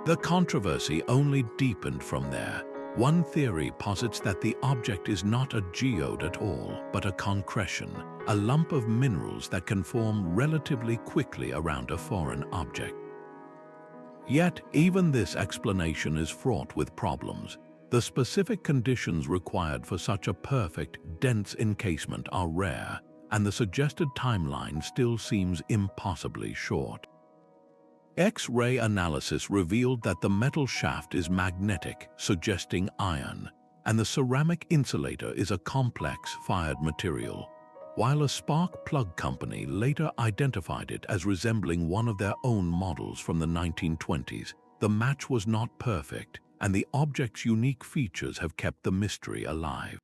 The controversy only deepened from there. One theory posits that the object is not a geode at all, but a concretion, a lump of minerals that can form relatively quickly around a foreign object. Yet, even this explanation is fraught with problems. The specific conditions required for such a perfect, dense encasement are rare, and the suggested timeline still seems impossibly short. X-ray analysis revealed that the metal shaft is magnetic, suggesting iron, and the ceramic insulator is a complex fired material, while a spark plug company later identified it as resembling one of their own models from the 1920s. The match was not perfect, and the object's unique features have kept the mystery alive.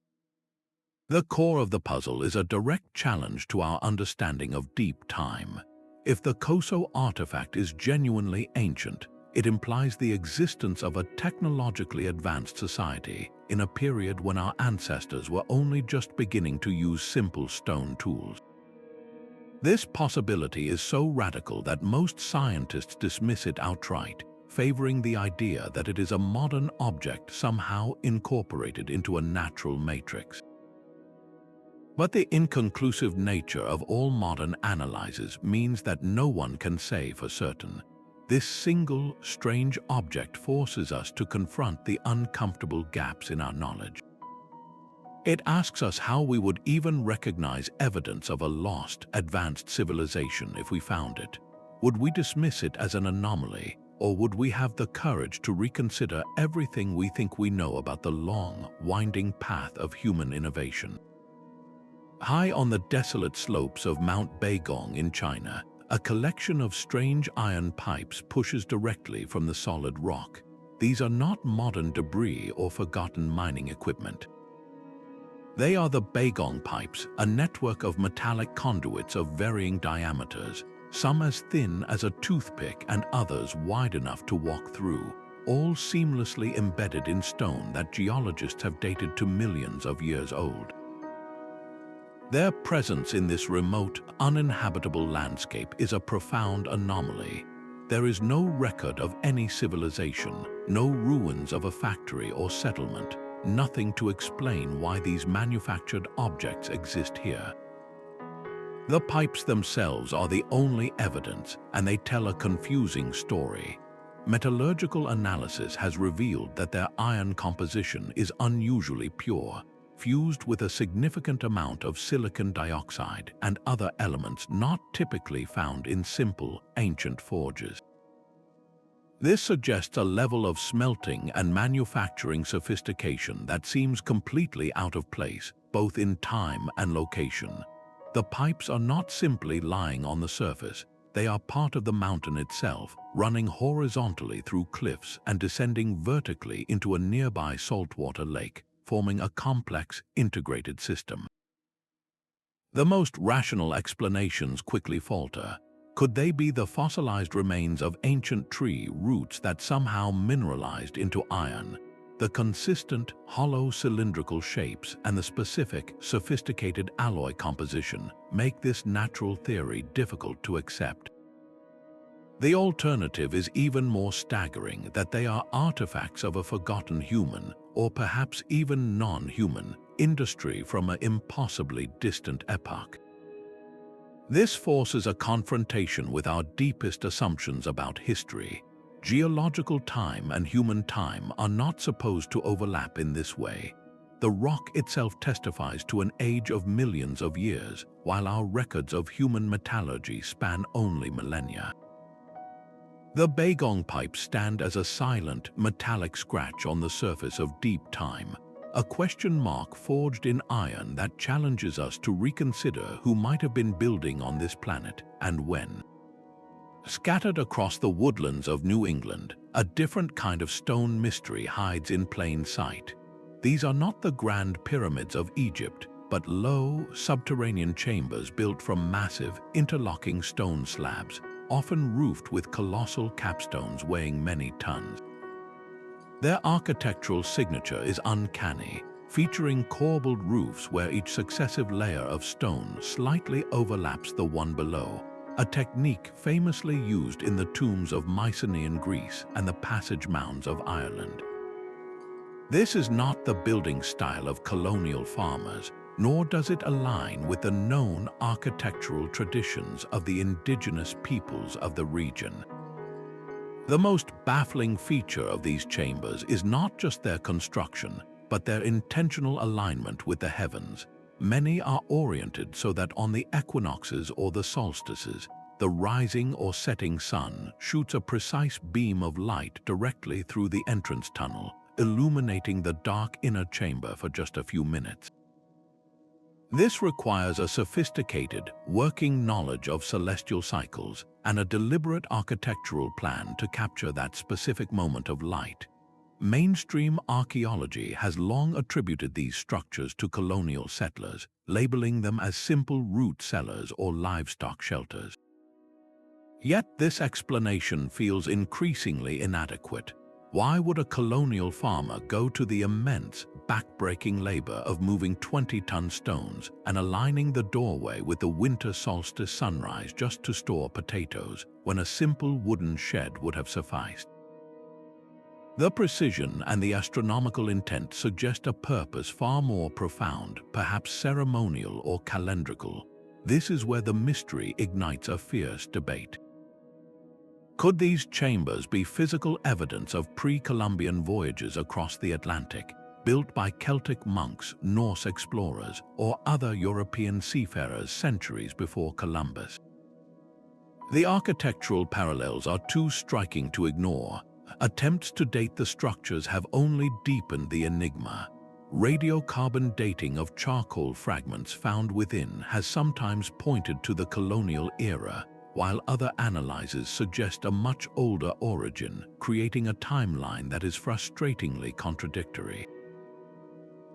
The core of the puzzle is a direct challenge to our understanding of deep time. If the Coso artifact is genuinely ancient, it implies the existence of a technologically advanced society in a period when our ancestors were only just beginning to use simple stone tools. This possibility is so radical that most scientists dismiss it outright, favoring the idea that it is a modern object somehow incorporated into a natural matrix. But the inconclusive nature of all modern analyses means that no one can say for certain. This single, strange object forces us to confront the uncomfortable gaps in our knowledge. It asks us how we would even recognize evidence of a lost, advanced civilization if we found it. Would we dismiss it as an anomaly, or would we have the courage to reconsider everything we think we know about the long, winding path of human innovation? High on the desolate slopes of Mount Baigong in China, a collection of strange iron pipes pushes directly from the solid rock. These are not modern debris or forgotten mining equipment. They are the Baigong pipes, a network of metallic conduits of varying diameters, some as thin as a toothpick and others wide enough to walk through, all seamlessly embedded in stone that geologists have dated to millions of years old. Their presence in this remote, uninhabitable landscape is a profound anomaly. There is no record of any civilization, no ruins of a factory or settlement, nothing to explain why these manufactured objects exist here. The pipes themselves are the only evidence, and they tell a confusing story. Metallurgical analysis has revealed that their iron composition is unusually pure, fused with a significant amount of silicon dioxide and other elements not typically found in simple, ancient forges. This suggests a level of smelting and manufacturing sophistication that seems completely out of place, both in time and location. The pipes are not simply lying on the surface. They are part of the mountain itself, running horizontally through cliffs and descending vertically into a nearby saltwater lake, forming a complex, integrated system. The most rational explanations quickly falter. Could they be the fossilized remains of ancient tree roots that somehow mineralized into iron? The consistent, hollow cylindrical shapes and the specific, sophisticated alloy composition make this natural theory difficult to accept. The alternative is even more staggering, that they are artifacts of a forgotten human, or perhaps even non-human, industry from an impossibly distant epoch. This forces a confrontation with our deepest assumptions about history. Geological time and human time are not supposed to overlap in this way. The rock itself testifies to an age of millions of years, while our records of human metallurgy span only millennia. The Baigong pipes stand as a silent, metallic scratch on the surface of deep time, a question mark forged in iron that challenges us to reconsider who might have been building on this planet and when. Scattered across the woodlands of New England, a different kind of stone mystery hides in plain sight. These are not the grand pyramids of Egypt, but low, subterranean chambers built from massive, interlocking stone slabs, often roofed with colossal capstones weighing many tons. Their architectural signature is uncanny, featuring corbelled roofs where each successive layer of stone slightly overlaps the one below, a technique famously used in the tombs of Mycenaean Greece and the passage mounds of Ireland. This is not the building style of colonial farmers, nor does it align with the known architectural traditions of the indigenous peoples of the region. The most baffling feature of these chambers is not just their construction, but their intentional alignment with the heavens. Many are oriented so that on the equinoxes or the solstices, the rising or setting sun shoots a precise beam of light directly through the entrance tunnel, illuminating the dark inner chamber for just a few minutes. This requires a sophisticated, working knowledge of celestial cycles and a deliberate architectural plan to capture that specific moment of light. Mainstream archaeology has long attributed these structures to colonial settlers, labeling them as simple root cellars or livestock shelters. Yet this explanation feels increasingly inadequate. Why would a colonial farmer go to the immense, back-breaking labor of moving 20-ton stones and aligning the doorway with the winter solstice sunrise just to store potatoes, when a simple wooden shed would have sufficed? The precision and the astronomical intent suggest a purpose far more profound, perhaps ceremonial or calendrical. This is where the mystery ignites a fierce debate. Could these chambers be physical evidence of pre-Columbian voyages across the Atlantic, built by Celtic monks, Norse explorers, or other European seafarers centuries before Columbus? The architectural parallels are too striking to ignore. Attempts to date the structures have only deepened the enigma. Radiocarbon dating of charcoal fragments found within has sometimes pointed to the colonial era, while other analyses suggest a much older origin, creating a timeline that is frustratingly contradictory.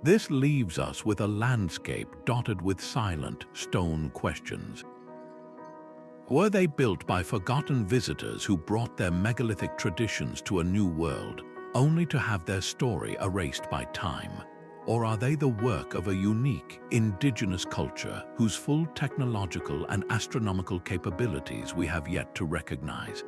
This leaves us with a landscape dotted with silent, stone questions. Were they built by forgotten visitors who brought their megalithic traditions to a new world, only to have their story erased by time? Or are they the work of a unique, indigenous culture whose full technological and astronomical capabilities we have yet to recognize?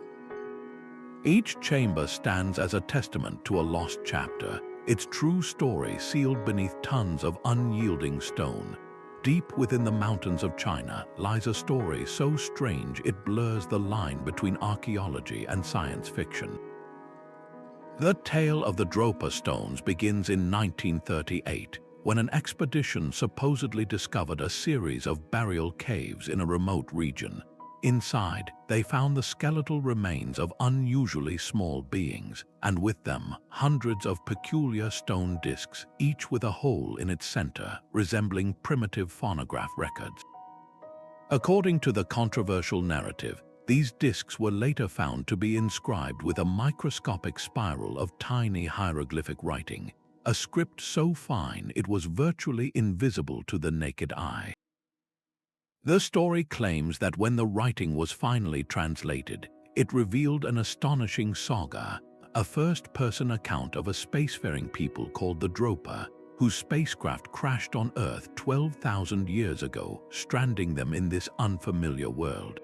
Each chamber stands as a testament to a lost chapter, its true story sealed beneath tons of unyielding stone. Deep within the mountains of China lies a story so strange it blurs the line between archaeology and science fiction. The tale of the Dropa stones begins in 1938, when an expedition supposedly discovered a series of burial caves in a remote region. Inside, they found the skeletal remains of unusually small beings, and with them, hundreds of peculiar stone discs, each with a hole in its center, resembling primitive phonograph records. According to the controversial narrative, these discs were later found to be inscribed with a microscopic spiral of tiny hieroglyphic writing, a script so fine it was virtually invisible to the naked eye. The story claims that when the writing was finally translated, it revealed an astonishing saga, a first-person account of a spacefaring people called the Dropa, whose spacecraft crashed on Earth 12,000 years ago, stranding them in this unfamiliar world.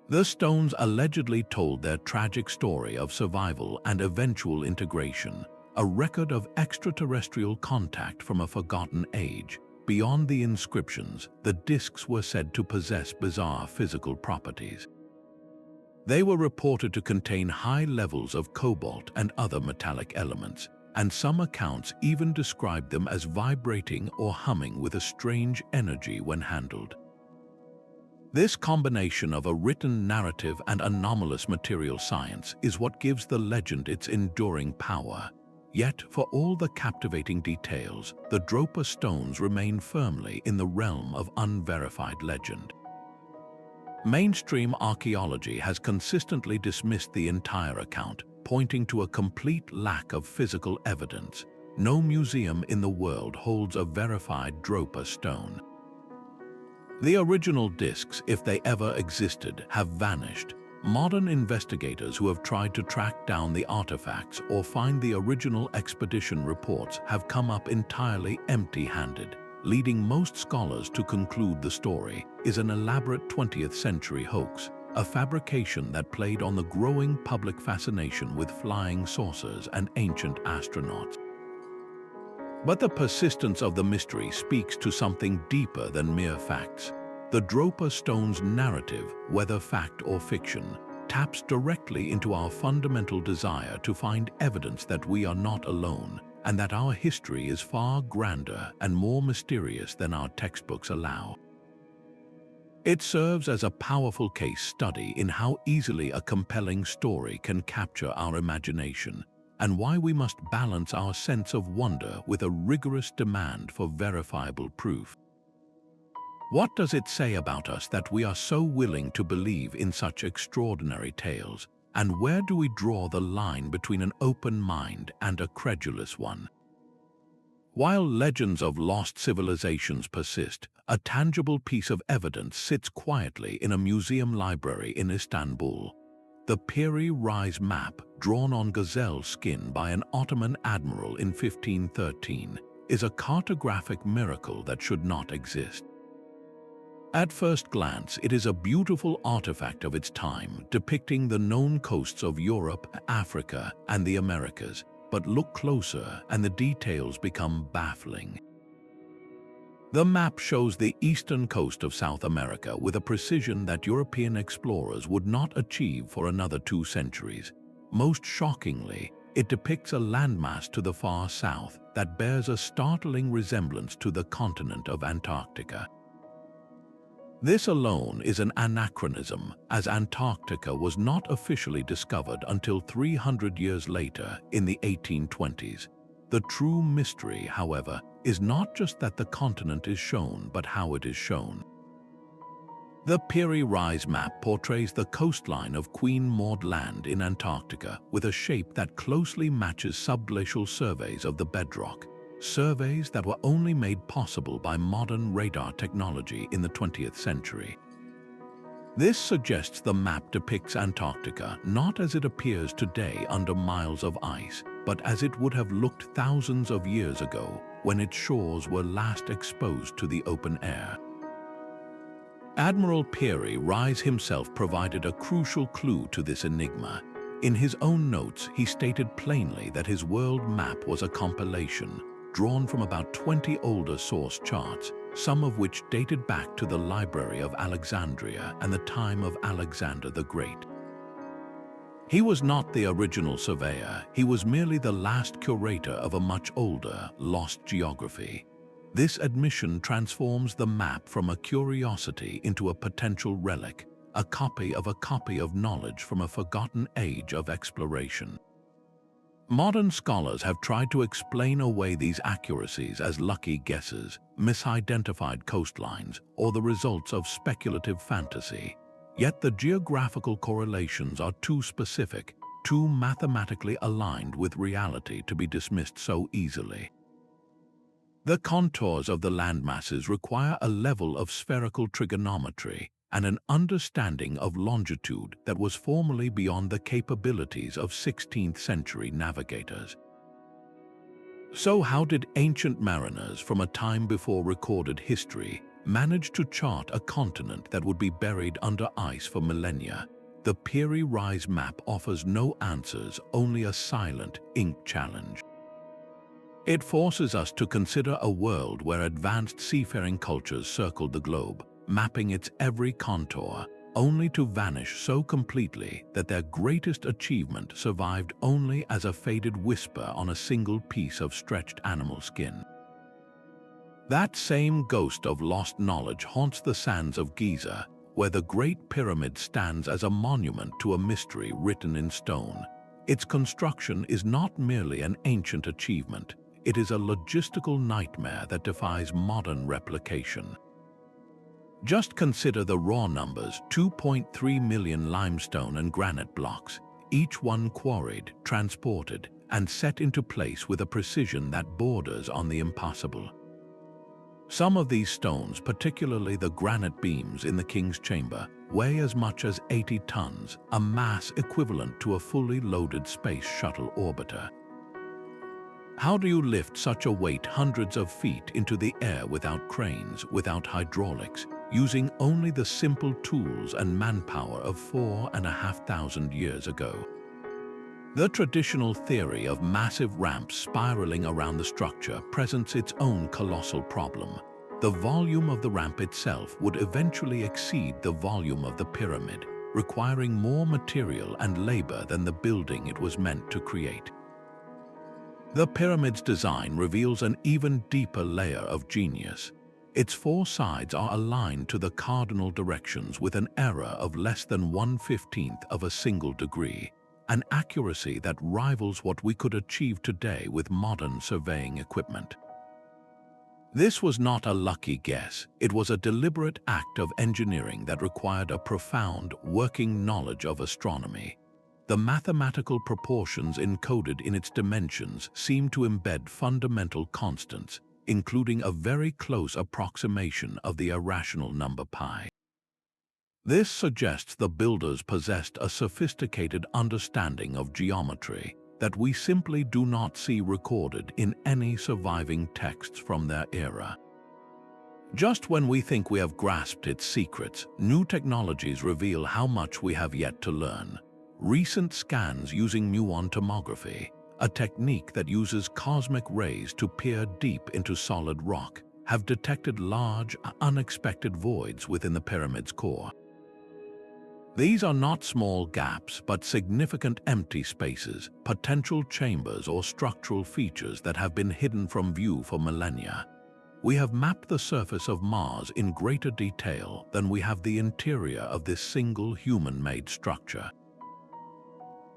The stones allegedly told their tragic story of survival and eventual integration, a record of extraterrestrial contact from a forgotten age. Beyond the inscriptions, the discs were said to possess bizarre physical properties. They were reported to contain high levels of cobalt and other metallic elements, and some accounts even described them as vibrating or humming with a strange energy when handled. This combination of a written narrative and anomalous material science is what gives the legend its enduring power. Yet, for all the captivating details, the Dropa stones remain firmly in the realm of unverified legend. Mainstream archaeology has consistently dismissed the entire account, pointing to a complete lack of physical evidence. No museum in the world holds a verified Dropa stone. The original discs, if they ever existed, have vanished. Modern investigators who have tried to track down the artifacts or find the original expedition reports have come up entirely empty-handed, leading most scholars to conclude the story is an elaborate 20th century hoax, a fabrication that played on the growing public fascination with flying saucers and ancient astronauts. But the persistence of the mystery speaks to something deeper than mere facts. The Dropa stone's narrative, whether fact or fiction, taps directly into our fundamental desire to find evidence that we are not alone, and that our history is far grander and more mysterious than our textbooks allow. It serves as a powerful case study in how easily a compelling story can capture our imagination, and why we must balance our sense of wonder with a rigorous demand for verifiable proof. What does it say about us that we are so willing to believe in such extraordinary tales, and where do we draw the line between an open mind and a credulous one? While legends of lost civilizations persist, a tangible piece of evidence sits quietly in a museum library in Istanbul. The Piri Reis map, drawn on gazelle skin by an Ottoman admiral in 1513, is a cartographic miracle that should not exist. At first glance, it is a beautiful artifact of its time, depicting the known coasts of Europe, Africa, and the Americas. But look closer and the details become baffling. The map shows the eastern coast of South America with a precision that European explorers would not achieve for another 2 centuries. Most shockingly, it depicts a landmass to the far south that bears a startling resemblance to the continent of Antarctica. This alone is an anachronism, as Antarctica was not officially discovered until 300 years later in the 1820s. The true mystery, however, is not just that the continent is shown, but how it is shown. The Piri Reis map portrays the coastline of Queen Maud Land in Antarctica with a shape that closely matches subglacial surveys of the bedrock. Surveys that were only made possible by modern radar technology in the 20th century. This suggests the map depicts Antarctica not as it appears today under miles of ice, but as it would have looked thousands of years ago when its shores were last exposed to the open air. Admiral Piri Reis himself provided a crucial clue to this enigma. In his own notes, he stated plainly that his world map was a compilation drawn from about 20 older source charts, some of which dated back to the Library of Alexandria and the time of Alexander the Great. He was not the original surveyor, he was merely the last curator of a much older, lost geography. This admission transforms the map from a curiosity into a potential relic, a copy of knowledge from a forgotten age of exploration. Modern scholars have tried to explain away these accuracies as lucky guesses, misidentified coastlines, or the results of speculative fantasy. Yet the geographical correlations are too specific, too mathematically aligned with reality to be dismissed so easily. The contours of the landmasses require a level of spherical trigonometry and an understanding of longitude that was formerly beyond the capabilities of 16th century navigators. So how did ancient mariners from a time before recorded history manage to chart a continent that would be buried under ice for millennia? The Piri Reis map offers no answers, only a silent ink challenge. It forces us to consider a world where advanced seafaring cultures circled the globe, mapping its every contour, only to vanish so completely that their greatest achievement survived only as a faded whisper on a single piece of stretched animal skin. That same ghost of lost knowledge haunts the sands of Giza, where the Great Pyramid stands as a monument to a mystery written in stone. Its construction is not merely an ancient achievement, it is a logistical nightmare that defies modern replication. Just consider the raw numbers: 2.3 million limestone and granite blocks, each one quarried, transported, and set into place with a precision that borders on the impossible. Some of these stones, particularly the granite beams in the King's Chamber, weigh as much as 80 tons, a mass equivalent to a fully loaded space shuttle orbiter. How do you lift such a weight hundreds of feet into the air without cranes, without hydraulics, using only the simple tools and manpower of 4,500 years ago? The traditional theory of massive ramps spiraling around the structure presents its own colossal problem. The volume of the ramp itself would eventually exceed the volume of the pyramid, requiring more material and labor than the building it was meant to create. The pyramid's design reveals an even deeper layer of genius. Its four sides are aligned to the cardinal directions with an error of less than 1/15th of a single degree, an accuracy that rivals what we could achieve today with modern surveying equipment. This was not a lucky guess, it was a deliberate act of engineering that required a profound, working knowledge of astronomy. The mathematical proportions encoded in its dimensions seem to embed fundamental constants, including a very close approximation of the irrational number pi. This suggests the builders possessed a sophisticated understanding of geometry that we simply do not see recorded in any surviving texts from their era. Just when we think we have grasped its secrets, new technologies reveal how much we have yet to learn. Recent scans using muon tomography, a technique that uses cosmic rays to peer deep into solid rock, have detected large, unexpected voids within the pyramid's core. These are not small gaps, but significant empty spaces, potential chambers or structural features that have been hidden from view for millennia. We have mapped the surface of Mars in greater detail than we have the interior of this single human-made structure.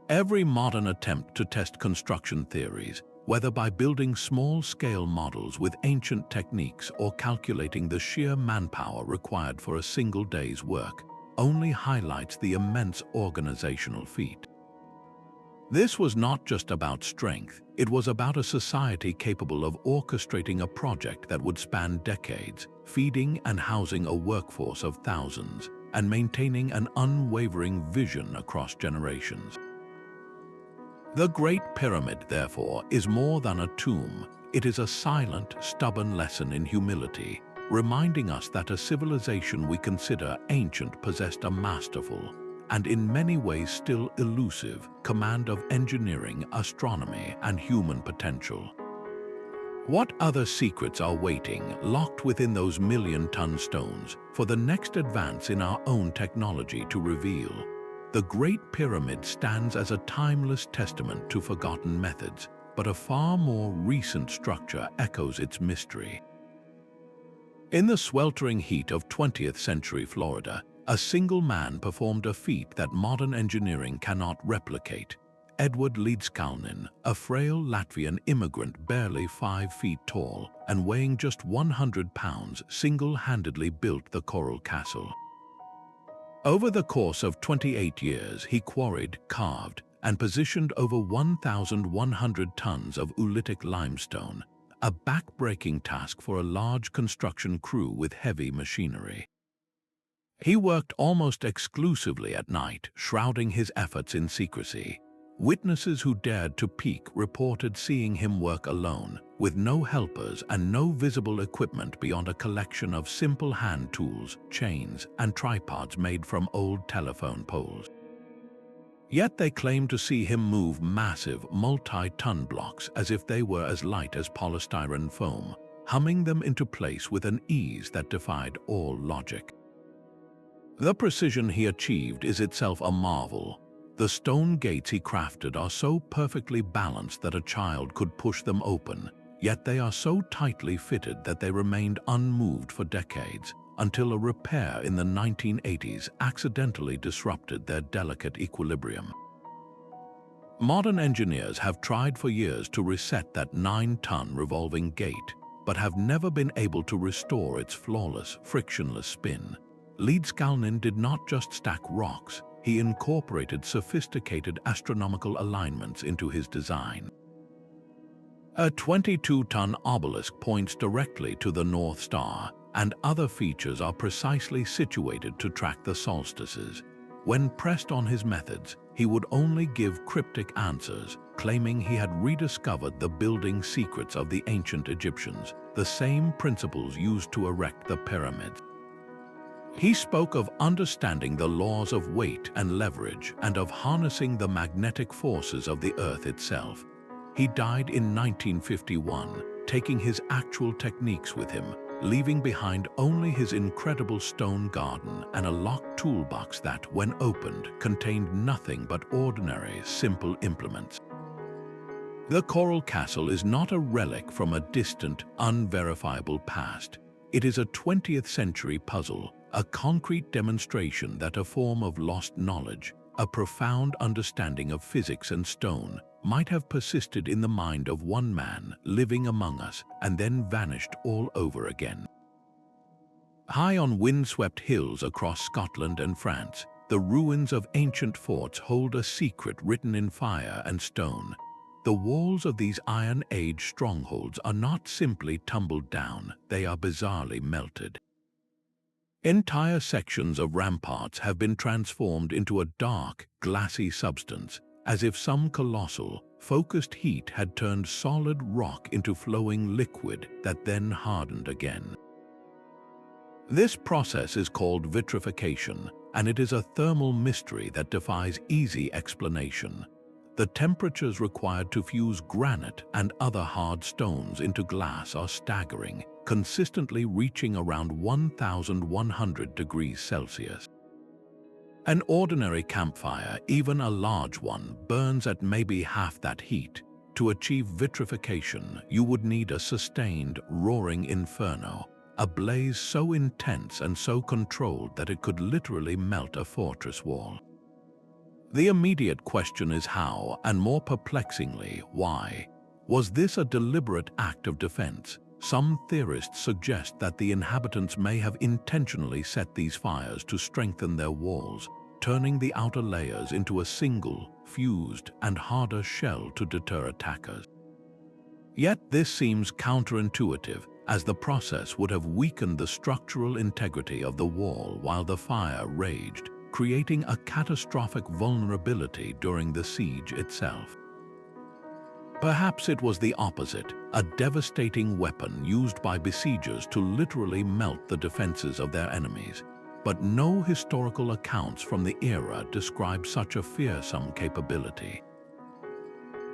Every modern attempt to test construction theories, whether by building small-scale models with ancient techniques or calculating the sheer manpower required for a single day's work, only highlights the immense organizational feat. This was not just about strength, it was about a society capable of orchestrating a project that would span decades, feeding and housing a workforce of thousands, and maintaining an unwavering vision across generations. The Great Pyramid, therefore, is more than a tomb. It is a silent, stubborn lesson in humility, reminding us that a civilization we consider ancient possessed a masterful, and in many ways still elusive, command of engineering, astronomy, and human potential. What other secrets are waiting, locked within those million-ton stones, for the next advance in our own technology to reveal? The Great Pyramid stands as a timeless testament to forgotten methods, but a far more recent structure echoes its mystery. In the sweltering heat of 20th century Florida, a single man performed a feat that modern engineering cannot replicate. Edward Lidskalnin, a frail Latvian immigrant barely 5 feet tall and weighing just 100 pounds, single-handedly built the Coral Castle. Over the course of 28 years, he quarried, carved, and positioned over 1,100 tons of oolitic limestone, a back-breaking task for a large construction crew with heavy machinery. He worked almost exclusively at night, shrouding his efforts in secrecy. Witnesses who dared to peek reported seeing him work alone, with no helpers and no visible equipment beyond a collection of simple hand tools, chains, and tripods made from old telephone poles. Yet they claimed to see him move massive, multi-ton blocks as if they were as light as polystyrene foam, humming them into place with an ease that defied all logic. The precision he achieved is itself a marvel. The stone gates he crafted are so perfectly balanced that a child could push them open, yet they are so tightly fitted that they remained unmoved for decades, until a repair in the 1980s accidentally disrupted their delicate equilibrium. Modern engineers have tried for years to reset that 9-ton revolving gate, but have never been able to restore its flawless, frictionless spin. Lidskalnin did not just stack rocks, he incorporated sophisticated astronomical alignments into his design. A 22-ton obelisk points directly to the North Star, and other features are precisely situated to track the solstices. When pressed on his methods, he would only give cryptic answers, claiming he had rediscovered the building secrets of the ancient Egyptians, the same principles used to erect the pyramids. He spoke of understanding the laws of weight and leverage and of harnessing the magnetic forces of the Earth itself. He died in 1951, taking his actual techniques with him, leaving behind only his incredible stone garden and a locked toolbox that, when opened, contained nothing but ordinary, simple implements. The coral castle is not a relic from a distant, unverifiable past. It is a 20th century puzzle, a concrete demonstration that a form of lost knowledge, a profound understanding of physics and stone, might have persisted in the mind of one man living among us and then vanished all over again. High on windswept hills across Scotland and France, the ruins of ancient forts hold a secret written in fire and stone. The walls of these Iron Age strongholds are not simply tumbled down, they are bizarrely melted. Entire sections of ramparts have been transformed into a dark, glassy substance, as if some colossal, focused heat had turned solid rock into flowing liquid that then hardened again. This process is called vitrification, and it is a thermal mystery that defies easy explanation. The temperatures required to fuse granite and other hard stones into glass are staggering, consistently reaching around 1,100 degrees Celsius. An ordinary campfire, even a large one, burns at maybe half that heat. To achieve vitrification, you would need a sustained, roaring inferno, a blaze so intense and so controlled that it could literally melt a fortress wall. The immediate question is how, and more perplexingly, why. Was this a deliberate act of defense? Some theorists suggest that the inhabitants may have intentionally set these fires to strengthen their walls, turning the outer layers into a single, fused, and harder shell to deter attackers. Yet this seems counterintuitive, as the process would have weakened the structural integrity of the wall while the fire raged, creating a catastrophic vulnerability during the siege itself. Perhaps it was the opposite, a devastating weapon used by besiegers to literally melt the defenses of their enemies. But no historical accounts from the era describe such a fearsome capability.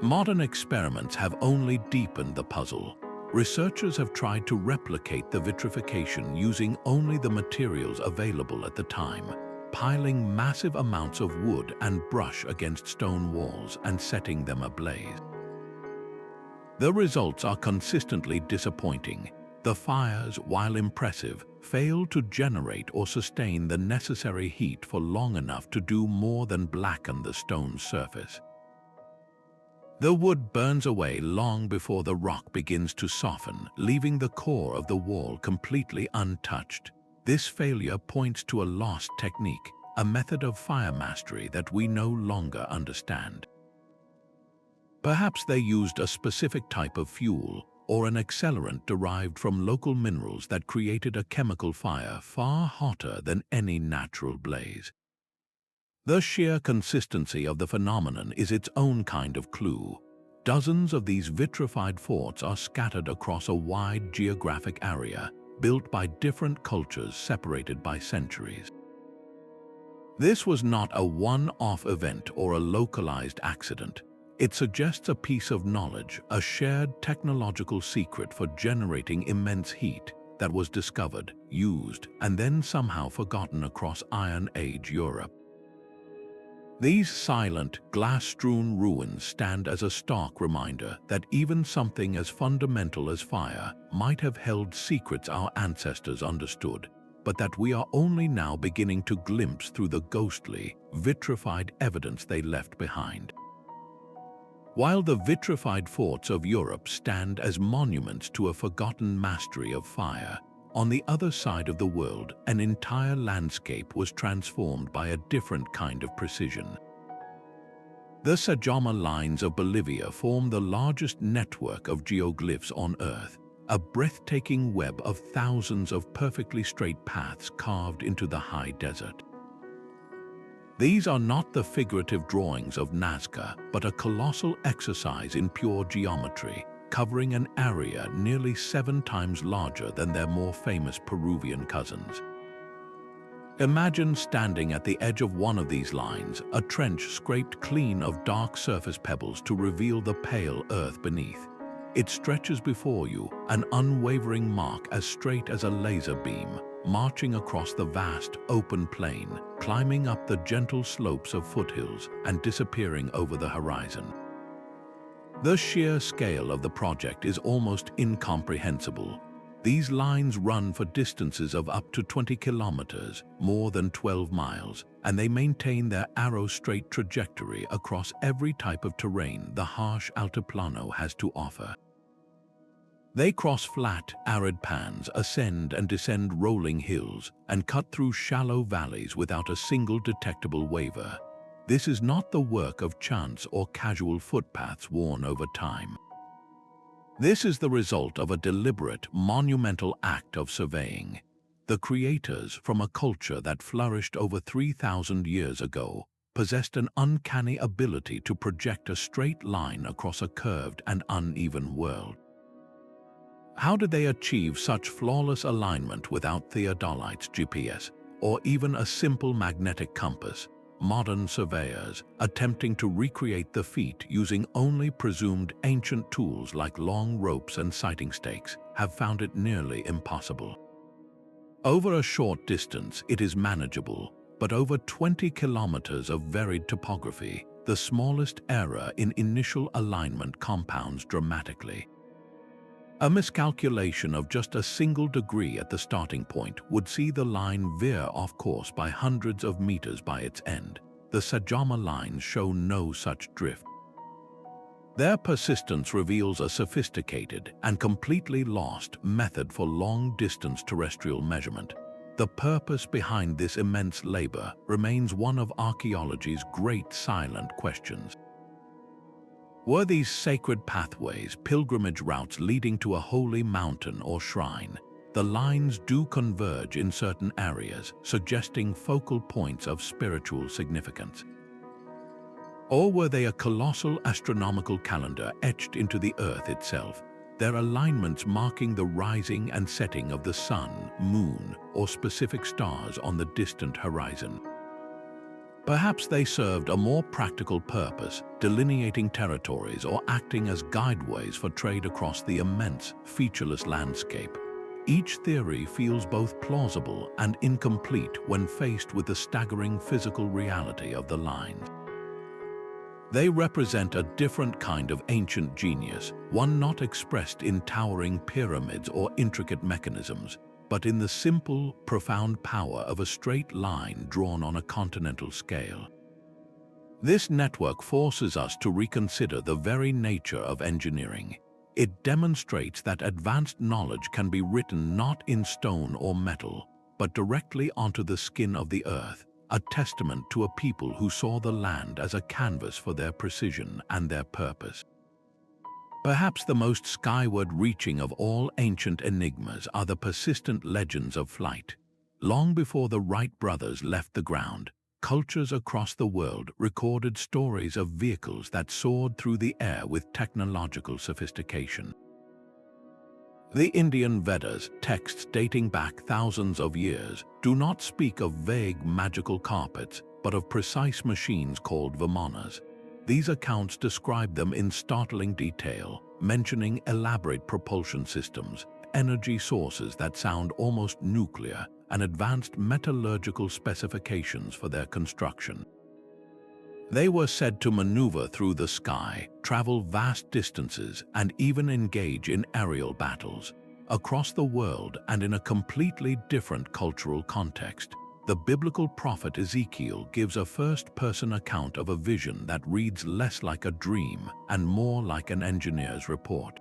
Modern experiments have only deepened the puzzle. Researchers have tried to replicate the vitrification using only the materials available at the time, piling massive amounts of wood and brush against stone walls and setting them ablaze. The results are consistently disappointing. The fires, while impressive, fail to generate or sustain the necessary heat for long enough to do more than blacken the stone's surface. The wood burns away long before the rock begins to soften, leaving the core of the wall completely untouched. This failure points to a lost technique, a method of fire mastery that we no longer understand. Perhaps they used a specific type of fuel or an accelerant derived from local minerals that created a chemical fire far hotter than any natural blaze. The sheer consistency of the phenomenon is its own kind of clue. Dozens of these vitrified forts are scattered across a wide geographic area, built by different cultures separated by centuries. This was not a one-off event or a localized accident. It suggests a piece of knowledge, a shared technological secret for generating immense heat that was discovered, used, and then somehow forgotten across Iron Age Europe. These silent, glass-strewn ruins stand as a stark reminder that even something as fundamental as fire might have held secrets our ancestors understood, but that we are only now beginning to glimpse through the ghostly, vitrified evidence they left behind. While the vitrified forts of Europe stand as monuments to a forgotten mastery of fire, on the other side of the world, an entire landscape was transformed by a different kind of precision. The Sajama lines of Bolivia form the largest network of geoglyphs on Earth, a breathtaking web of thousands of perfectly straight paths carved into the high desert. These are not the figurative drawings of Nazca, but a colossal exercise in pure geometry, covering an area nearly 7 times larger than their more famous Peruvian cousins. Imagine standing at the edge of one of these lines, a trench scraped clean of dark surface pebbles to reveal the pale earth beneath. It stretches before you, an unwavering mark as straight as a laser beam, marching across the vast, open plain, climbing up the gentle slopes of foothills and disappearing over the horizon. The sheer scale of the project is almost incomprehensible. These lines run for distances of up to 20 kilometers, more than 12 miles, and they maintain their arrow-straight trajectory across every type of terrain the harsh Altiplano has to offer. They cross flat, arid pans, ascend and descend rolling hills, and cut through shallow valleys without a single detectable waver. This is not the work of chance or casual footpaths worn over time. This is the result of a deliberate, monumental act of surveying. The creators, from a culture that flourished over 3,000 years ago, possessed an uncanny ability to project a straight line across a curved and uneven world. How did they achieve such flawless alignment without theodolite's GPS, or even a simple magnetic compass? Modern surveyors, attempting to recreate the feat using only presumed ancient tools like long ropes and sighting stakes, have found it nearly impossible. Over a short distance, it is manageable, but over 20 kilometers of varied topography, the smallest error in initial alignment compounds dramatically. A miscalculation of just a single degree at the starting point would see the line veer off course by hundreds of meters by its end. The Sajama lines show no such drift. Their persistence reveals a sophisticated and completely lost method for long-distance terrestrial measurement. The purpose behind this immense labor remains one of archaeology's great silent questions. Were these sacred pathways pilgrimage routes leading to a holy mountain or shrine? The lines do converge in certain areas, suggesting focal points of spiritual significance. Or were they a colossal astronomical calendar etched into the earth itself, their alignments marking the rising and setting of the sun, moon, or specific stars on the distant horizon? Perhaps they served a more practical purpose, delineating territories or acting as guideways for trade across the immense, featureless landscape. Each theory feels both plausible and incomplete when faced with the staggering physical reality of the lines. They represent a different kind of ancient genius, one not expressed in towering pyramids or intricate mechanisms, but in the simple, profound power of a straight line drawn on a continental scale. This network forces us to reconsider the very nature of engineering. It demonstrates that advanced knowledge can be written not in stone or metal, but directly onto the skin of the earth, a testament to a people who saw the land as a canvas for their precision and their purpose. Perhaps the most skyward-reaching of all ancient enigmas are the persistent legends of flight. Long before the Wright brothers left the ground, cultures across the world recorded stories of vehicles that soared through the air with technological sophistication. The Indian Vedas, texts dating back thousands of years, do not speak of vague magical carpets, but of precise machines called vimanas. These accounts describe them in startling detail, mentioning elaborate propulsion systems, energy sources that sound almost nuclear, and advanced metallurgical specifications for their construction. They were said to maneuver through the sky, travel vast distances, and even engage in aerial battles. Across the world and in a completely different cultural context, the biblical prophet Ezekiel gives a first-person account of a vision that reads less like a dream and more like an engineer's report.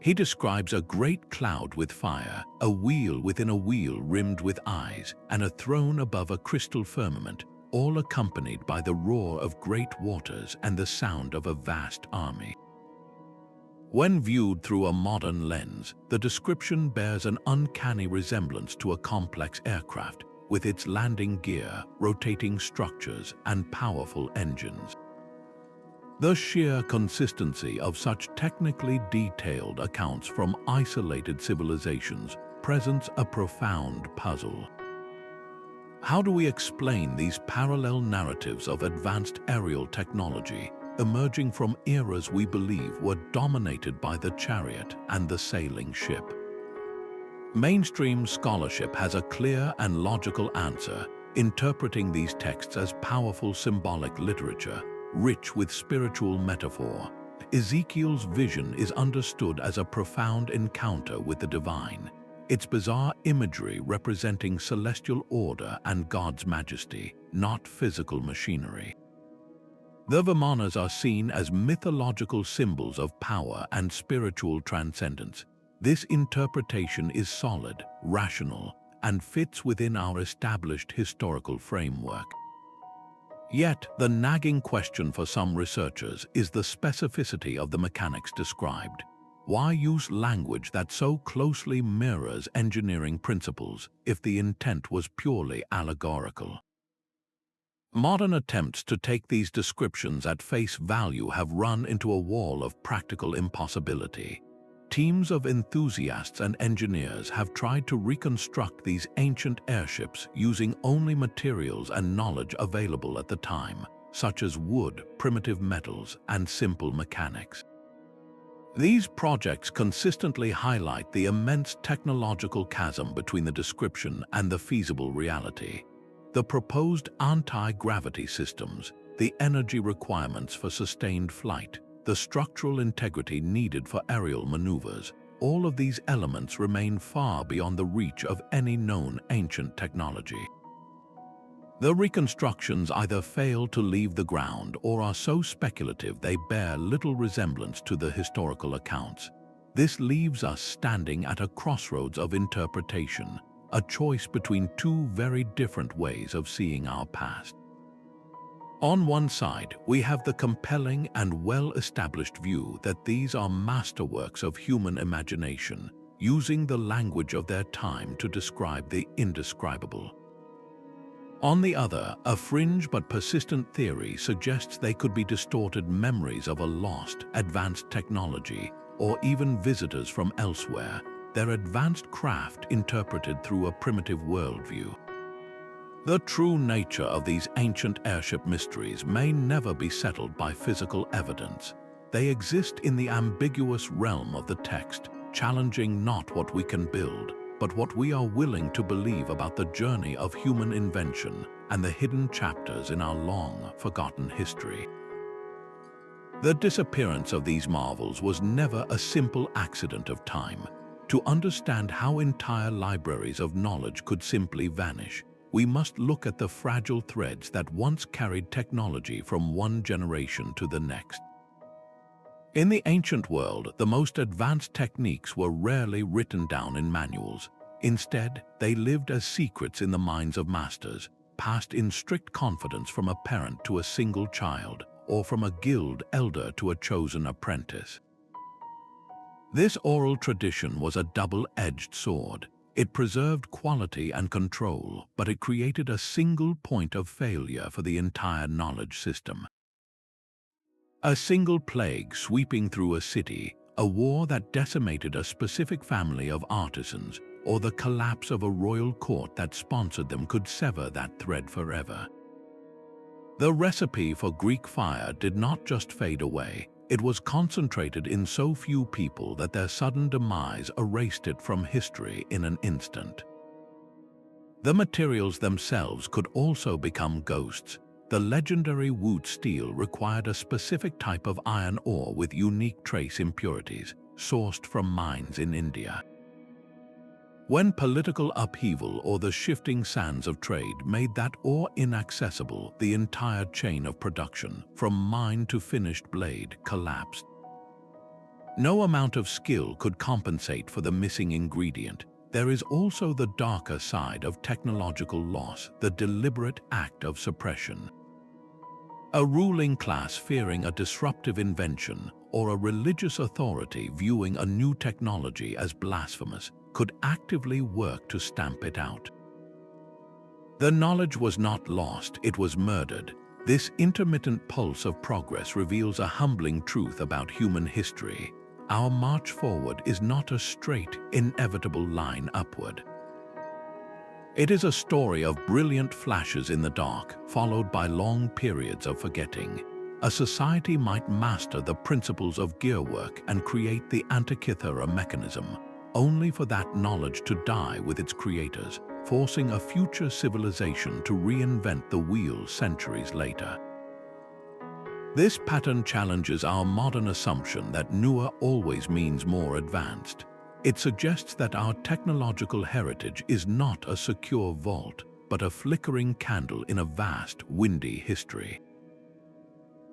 He describes a great cloud with fire, a wheel within a wheel rimmed with eyes, and a throne above a crystal firmament, all accompanied by the roar of great waters and the sound of a vast army. When viewed through a modern lens, the description bears an uncanny resemblance to a complex aircraft, with its landing gear, rotating structures, and powerful engines. The sheer consistency of such technically detailed accounts from isolated civilizations presents a profound puzzle. How do we explain these parallel narratives of advanced aerial technology, emerging from eras we believe were dominated by the chariot and the sailing ship? Mainstream scholarship has a clear and logical answer, interpreting these texts as powerful symbolic literature, rich with spiritual metaphor. Ezekiel's vision is understood as a profound encounter with the divine, its bizarre imagery representing celestial order and God's majesty, not physical machinery. The Vimanas are seen as mythological symbols of power and spiritual transcendence. This interpretation is solid, rational, and fits within our established historical framework. Yet, the nagging question for some researchers is the specificity of the mechanics described. Why use language that so closely mirrors engineering principles if the intent was purely allegorical? Modern attempts to take these descriptions at face value have run into a wall of practical impossibility. Teams of enthusiasts and engineers have tried to reconstruct these ancient airships using only materials and knowledge available at the time, such as wood, primitive metals, and simple mechanics. These projects consistently highlight the immense technological chasm between the description and the feasible reality. The proposed anti-gravity systems, the energy requirements for sustained flight, the structural integrity needed for aerial maneuvers, all of these elements remain far beyond the reach of any known ancient technology. The reconstructions either fail to leave the ground or are so speculative they bear little resemblance to the historical accounts. This leaves us standing at a crossroads of interpretation, a choice between two very different ways of seeing our past. On one side, we have the compelling and well-established view that these are masterworks of human imagination, using the language of their time to describe the indescribable. On the other, a fringe but persistent theory suggests they could be distorted memories of a lost, advanced technology, or even visitors from elsewhere, their advanced craft interpreted through a primitive worldview. The true nature of these ancient airship mysteries may never be settled by physical evidence. They exist in the ambiguous realm of the text, challenging not what we can build, but what we are willing to believe about the journey of human invention and the hidden chapters in our long-forgotten history. The disappearance of these marvels was never a simple accident of time. To understand how entire libraries of knowledge could simply vanish, we must look at the fragile threads that once carried technology from one generation to the next. In the ancient world, the most advanced techniques were rarely written down in manuals. Instead, they lived as secrets in the minds of masters, passed in strict confidence from a parent to a single child, or from a guild elder to a chosen apprentice. This oral tradition was a double-edged sword. It preserved quality and control, but it created a single point of failure for the entire knowledge system. A single plague sweeping through a city, a war that decimated a specific family of artisans, or the collapse of a royal court that sponsored them could sever that thread forever. The recipe for Greek fire did not just fade away. It was concentrated in so few people that their sudden demise erased it from history in an instant. The materials themselves could also become ghosts. The legendary wood steel required a specific type of iron ore with unique trace impurities, sourced from mines in India. When political upheaval or the shifting sands of trade made that ore inaccessible, the entire chain of production, from mine to finished blade, collapsed. No amount of skill could compensate for the missing ingredient. There is also the darker side of technological loss, the deliberate act of suppression. A ruling class fearing a disruptive invention, or a religious authority viewing a new technology as blasphemous, could actively work to stamp it out. The knowledge was not lost, it was murdered. This intermittent pulse of progress reveals a humbling truth about human history. Our march forward is not a straight, inevitable line upward. It is a story of brilliant flashes in the dark, followed by long periods of forgetting. A society might master the principles of gearwork and create the Antikythera Mechanism, only for that knowledge to die with its creators, forcing a future civilization to reinvent the wheel centuries later. This pattern challenges our modern assumption that newer always means more advanced. It suggests that our technological heritage is not a secure vault, but a flickering candle in a vast, windy history.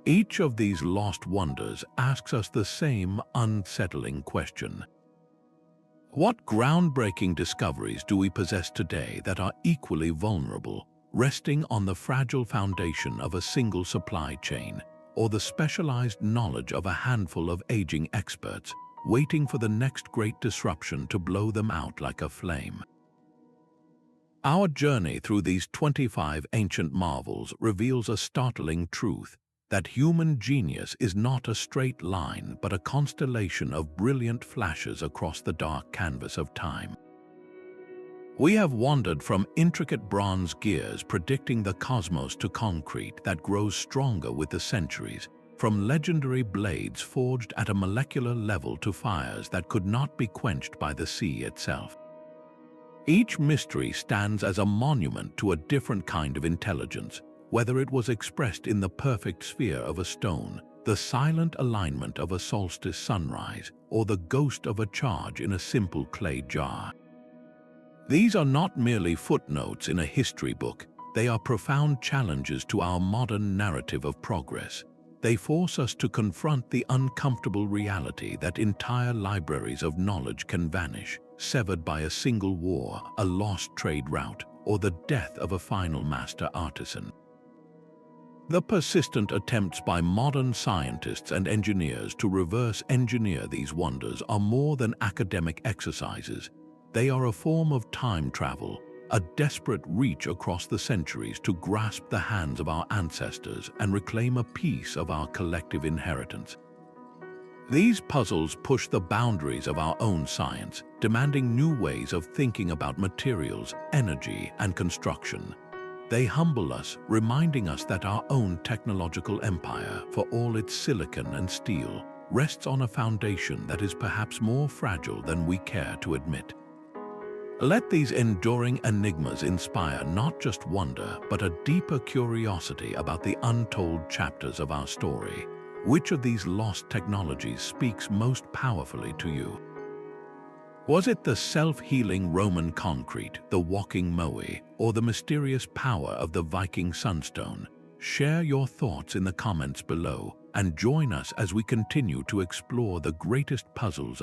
Each of these lost wonders asks us the same unsettling question. What groundbreaking discoveries do we possess today that are equally vulnerable, resting on the fragile foundation of a single supply chain, or the specialized knowledge of a handful of aging experts, waiting for the next great disruption to blow them out like a flame? Our journey through these 25 ancient marvels reveals a startling truth, that human genius is not a straight line but a constellation of brilliant flashes across the dark canvas of time. We have wandered from intricate bronze gears predicting the cosmos to concrete that grows stronger with the centuries, from legendary blades forged at a molecular level to fires that could not be quenched by the sea itself. Each mystery stands as a monument to a different kind of intelligence, whether it was expressed in the perfect sphere of a stone, the silent alignment of a solstice sunrise, or the ghost of a charge in a simple clay jar. These are not merely footnotes in a history book, they are profound challenges to our modern narrative of progress. They force us to confront the uncomfortable reality that entire libraries of knowledge can vanish, severed by a single war, a lost trade route, or the death of a final master artisan. The persistent attempts by modern scientists and engineers to reverse engineer these wonders are more than academic exercises. They are a form of time travel, a desperate reach across the centuries to grasp the hands of our ancestors and reclaim a piece of our collective inheritance. These puzzles push the boundaries of our own science, demanding new ways of thinking about materials, energy, and construction. They humble us, reminding us that our own technological empire, for all its silicon and steel, rests on a foundation that is perhaps more fragile than we care to admit. Let these enduring enigmas inspire not just wonder, but a deeper curiosity about the untold chapters of our story. Which of these lost technologies speaks most powerfully to you? Was it the self-healing Roman concrete, the walking Moai, or the mysterious power of the Viking Sunstone? Share your thoughts in the comments below and join us as we continue to explore the greatest puzzles